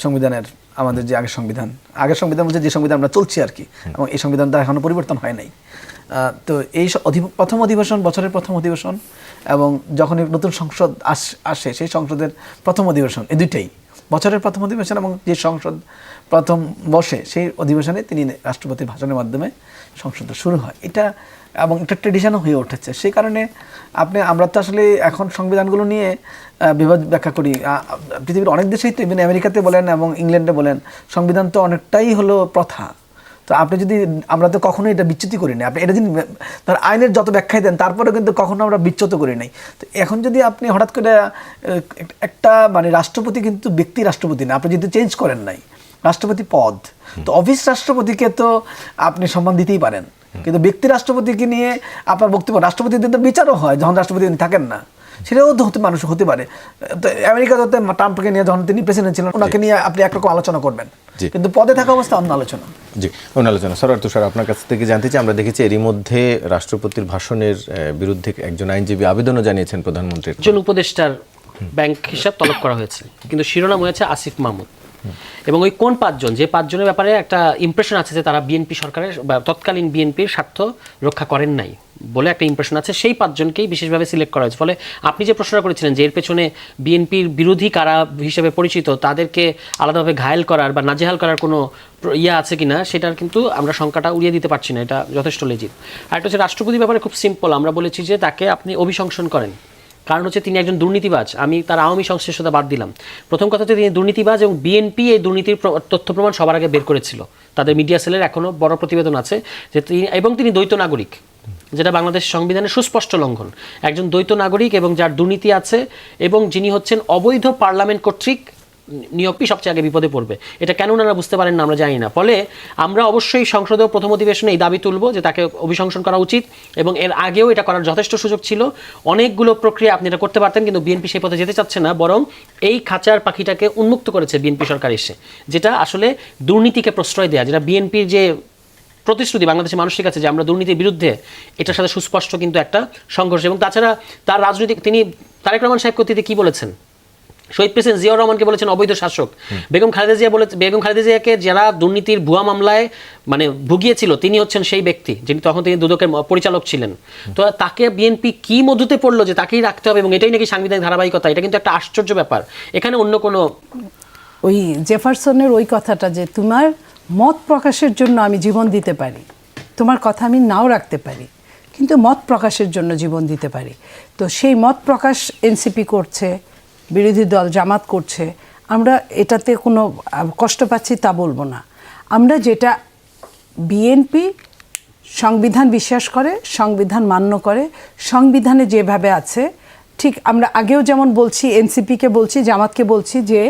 সংবিধানের, আমাদের যে আগের সংবিধান বলছে যে সংবিধান আমরা চলছি আর কি, এবং এই সংবিধানটা এখনো পরিবর্তন হয় নাই। তো এই প্রথম অধিবেশন, বছরের প্রথম অধিবেশন, এবং যখন নতুন সংসদ আসে সেই সংসদের প্রথম অধিবেশন, এই দুইটাই বছরের প্রথম অধিবেশন, এবং যে সংসদ প্রথম বসে সেই অধিবেশনে তিনি রাষ্ট্রপতির ভাষণের মাধ্যমে সংসদটা শুরু হয়। এটা এবং একটা ট্রেডিশনও হয়ে উঠেছে। সেই কারণে আমরা তো আসলে এখন সংবিধানগুলো নিয়ে বিবাদ ব্যাখ্যা করি। পৃথিবীর অনেক দেশেই তো, ইভেন আমেরিকাতে বলেন এবং ইংল্যান্ডে বলেন, সংবিধান তো অনেকটাই হলো প্রথা। তো আপনি যদি, আমরা তো কখনোই এটা বিচ্যুতি করি না। আপনি এটা যদি তার আইনের যত ব্যাখ্যাই দেন, তারপরেও কিন্তু কখনো আমরা বিচ্যুত করি নাই। তো এখন যদি আপনি হঠাৎ করে একটা মানে রাষ্ট্রপতি কিন্তু ব্যক্তি রাষ্ট্রপতি না, আপনি যদি চেঞ্জ করেন নাই, রাষ্ট্রপতি পদ, তো অফিস রাষ্ট্রপতিকে তো আপনি সম্মান দিতেই পারেন, কিন্তু ব্যক্তি রাষ্ট্রপতিকে নিয়ে আপনার বক্তব্য, রাষ্ট্রপতিদের তো বিচারও হয় যখন রাষ্ট্রপতি থাকেন না, সেটাও তো মানুষ হতে পারে। তো আমেরিকাতে ট্রাম্পকে নিয়ে যখন তিনি প্রেসিডেন্ট ছিলেন, ওনাকে নিয়ে আপনি একরকম আলোচনা করবেন, কিন্তু পদে থাকা অবস্থা অন্য আলোচনা। জি, অন্য আলোচনা। সরওয়ার তুষার, আপনার কাছ থেকে জানতে চাই, আমরা দেখেছি এরই মধ্যে রাষ্ট্রপতির ভাষণের বিরুদ্ধে একজন আইনজীবী আবেদনও জানিয়েছেন প্রধানমন্ত্রীর। একজন উপদেষ্টার ব্যাংক হিসাব তলব করা হয়েছে, কিন্তু শিরোনাম হয়েছে আসিফ মাহমুদ। এবং ওই কোন 5 জন, যে 5 জনের ব্যাপারে একটা ইমপ্রেশন আছে যে তারা বিএনপি সরকারের বা তৎকালীন বিএনপির স্বার্থ রক্ষা করেন নাই বলে একটা ইমপ্রেশন আছে, সেই 5 জনকেই বিশেষভাবে সিলেক্ট করা হয়েছে। ফলে আপনি যে প্রশ্নটা করেছিলেন যে এর পেছনে বিএনপির বিরোধী কারা হিসেবে পরিচিত তাদেরকে আলাদাভাবে ঘায়েল করার বা নাজেহাল করার কোনো ইয়ে আছে কিনা, সেটার কিন্তু আমরা সংখ্যাটা উড়িয়ে দিতে পারছি না, এটা যথেষ্ট লেজিট। আর একটা হচ্ছে রাষ্ট্রপতির ব্যাপারে খুব সিম্পল, আমরা বলেছি যে তাকে আপনি অভিশংসন করেন, কারণ হচ্ছে তিনি একজন দুর্নীতিবাজ। আমি তার আওয়ামী সংশ্লিষ্টতা বাদ দিলাম, প্রথম কথা হচ্ছে তিনি দুর্নীতিবাজ, এবং বিএনপি এই দুর্নীতির তথ্য প্রমাণ সবার আগে বের করেছিল, তাদের মিডিয়া সেলের এখনও বড় প্রতিবেদন আছে যে তিনি দ্বৈত নাগরিক, যেটা বাংলাদেশ সংবিধানের সুস্পষ্ট লঙ্ঘন। একজন দ্বৈত নাগরিক এবং যার দুর্নীতি আছে, এবং যিনি হচ্ছেন অবৈধ পার্লামেন্ট কর্তৃক নিয়োগটি সবচেয়ে আগে বিপদে পড়বে। এটা কেন ওনারা বুঝতে পারেন না আমরা জানি না। ফলে আমরা অবশ্যই সংসদীয় প্রথম অধিবেশনে এই দাবি তুলব যে তাকে অভিশংসন করা উচিত, এবং এর আগেও এটা করার যথেষ্ট সুযোগ ছিল, অনেকগুলো প্রক্রিয়া আপনি এটা করতে পারতেন, কিন্তু বিএনপি সেই পথে যেতে চাচ্ছে না, বরং এই খাঁচার পাখিটাকে উন্মুক্ত করেছে বিএনপি সরকার এসে, যেটা আসলে দুর্নীতিকে প্রশ্রয় দেয়া, যেটা বিএনপির যে প্রতিশ্রুতি বাংলাদেশের মানুষের কাছে যে আমরা দুর্নীতির বিরুদ্ধে, এটার সাথে সুস্পষ্ট কিন্তু একটা সংঘর্ষ। এবং তাছাড়া তার রাজনৈতিক, তিনি তারেক রহমান সাহেব কর্তৃত্বে কি বলেছেন, শহীদ প্রেসিডেন্ট জিয়াউর রহমানকে বলেছেন অবৈধ শাসক, বেগম খালেদা জিয়াকে যারা দুর্নীতির ভুয়া মামলায় মানে ভুগিয়েছিল তিনি হচ্ছেন সেই ব্যক্তি যিনি তখন তিনি দুদকের পরিচালক ছিলেন। তো তাকে বিএনপি কি মধুতে পড়লো যে তাকেই রাখতে হবে, এবং এটাই নাকি সাংবিধানিক ধারাবাহিকতা, এটা কিন্তু একটা আশ্চর্য ব্যাপার। এখানে অন্য কোনো, ওই জেফারসনের ওই কথাটা যে তোমার মত প্রকাশের জন্য আমি জীবন দিতে পারি, তোমার কথা আমি নাও রাখতে পারি, কিন্তু মত প্রকাশের জন্য জীবন দিতে পারি। তো সেই মত প্রকাশ এনসিপি করছে, বিরোধী দল জামাত করছে, আমরা এটাতে কোনো কষ্ট পাচ্ছি তা বলবো না। আমরা যেটা, বিএনপি সংবিধান বিশ্বাস করে, সংবিধান মান্য করে, সংবিধানে যেভাবে আছে ঠিক আমরা আগেও যেমন বলছি, এনসিপিকে বলছি, জামাতকে বলছি যে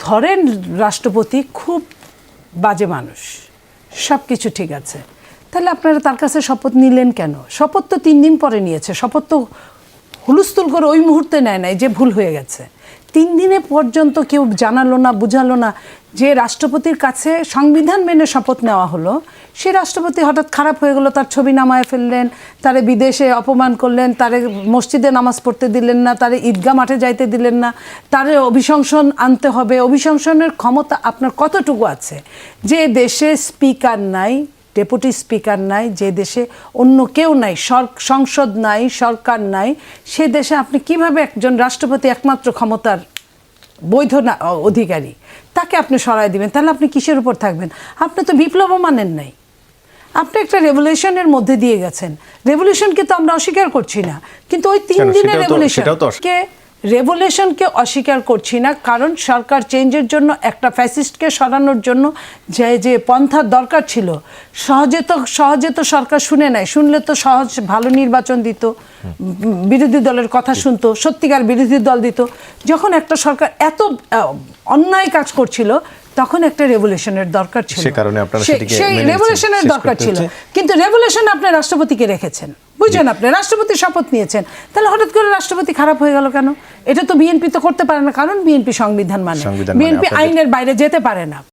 ধরেন রাষ্ট্রপতি খুব বাজে মানুষ, সব কিছু ঠিক আছে, তাহলে আপনারা তার কাছে শপথ নিলেন কেন? শপথ তো 3 দিন পরে নিয়েছে, শপথ তো হুলস্থুল করে ওই মুহূর্তে নেয় নাই যে ভুল হয়ে গেছে। 3 দিনে পর্যন্ত কেউ জানালো না, বুঝালো না যে রাষ্ট্রপতির কাছে সংবিধান মেনে শপথ নেওয়া হলো, সে রাষ্ট্রপতি হঠাৎ খারাপ হয়ে গেল, তার ছবি নামায় ফেললেন, তারে বিদেশে অপমান করলেন, তারে মসজিদে নামাজ পড়তে দিলেন না, তারে ঈদগাহ মাঠে যাইতে দিলেন না, তারে অভিশংসন আনতে হবে। অভিশংসনের ক্ষমতা আপনার কতটুকু আছে? যে দেশে স্পিকার নাই, ডেপুটি স্পিকার নাই, যে দেশে অন্য কেউ নাই, সংসদ নাই, সরকার নাই, সে দেশে আপনি কিভাবে একজন রাষ্ট্রপতি একমাত্র ক্ষমতার বৈধ অধিকারী, তাকে আপনি সরাই দিবেন? তাহলে আপনি কিসের উপর থাকবেন? আপনি তো বিপ্লবও মানেন নাই, আপনি একটা রেভলিউশনের মধ্যে দিয়ে গেছেন। রেভলিউশনকে তো আমরা অস্বীকার করছি না, কিন্তু ওই 3 দিনের রেভলিউশনকে অস্বীকার করছি না, কারণ সরকার চেঞ্জের জন্য একটা ফ্যাসিস্টকে সরানোর জন্য যে পন্থার দরকার ছিল, সহজে তো সরকার শুনে নাই। শুনলে তো সহজ ভালো নির্বাচন দিত, বিরোধী দলের কথা শুনতো, সত্যিকার বিরোধী দল দিত। যখন একটা সরকার এত অন্যায় কাজ করছিল, তখন একটা রেভলিউশনের দরকার ছিল, সে কারণে আপনারা সেটিকে সেই রেভলিউশনের দরকার ছিল। কিন্তু রেভলিউশন আপনি রাষ্ট্রপতিকে রেখেছেন, বুঝছেন? আপনি রাষ্ট্রপতি শপথ নিয়েছেন, তাহলে হঠাৎ করে রাষ্ট্রপতি খারাপ হয়ে গেল কেন? এটা তো বিএনপি তো করতে পারে না, কারণ বিএনপি সংবিধান মানে, বিএনপি আইনের বাইরে যেতে পারে না।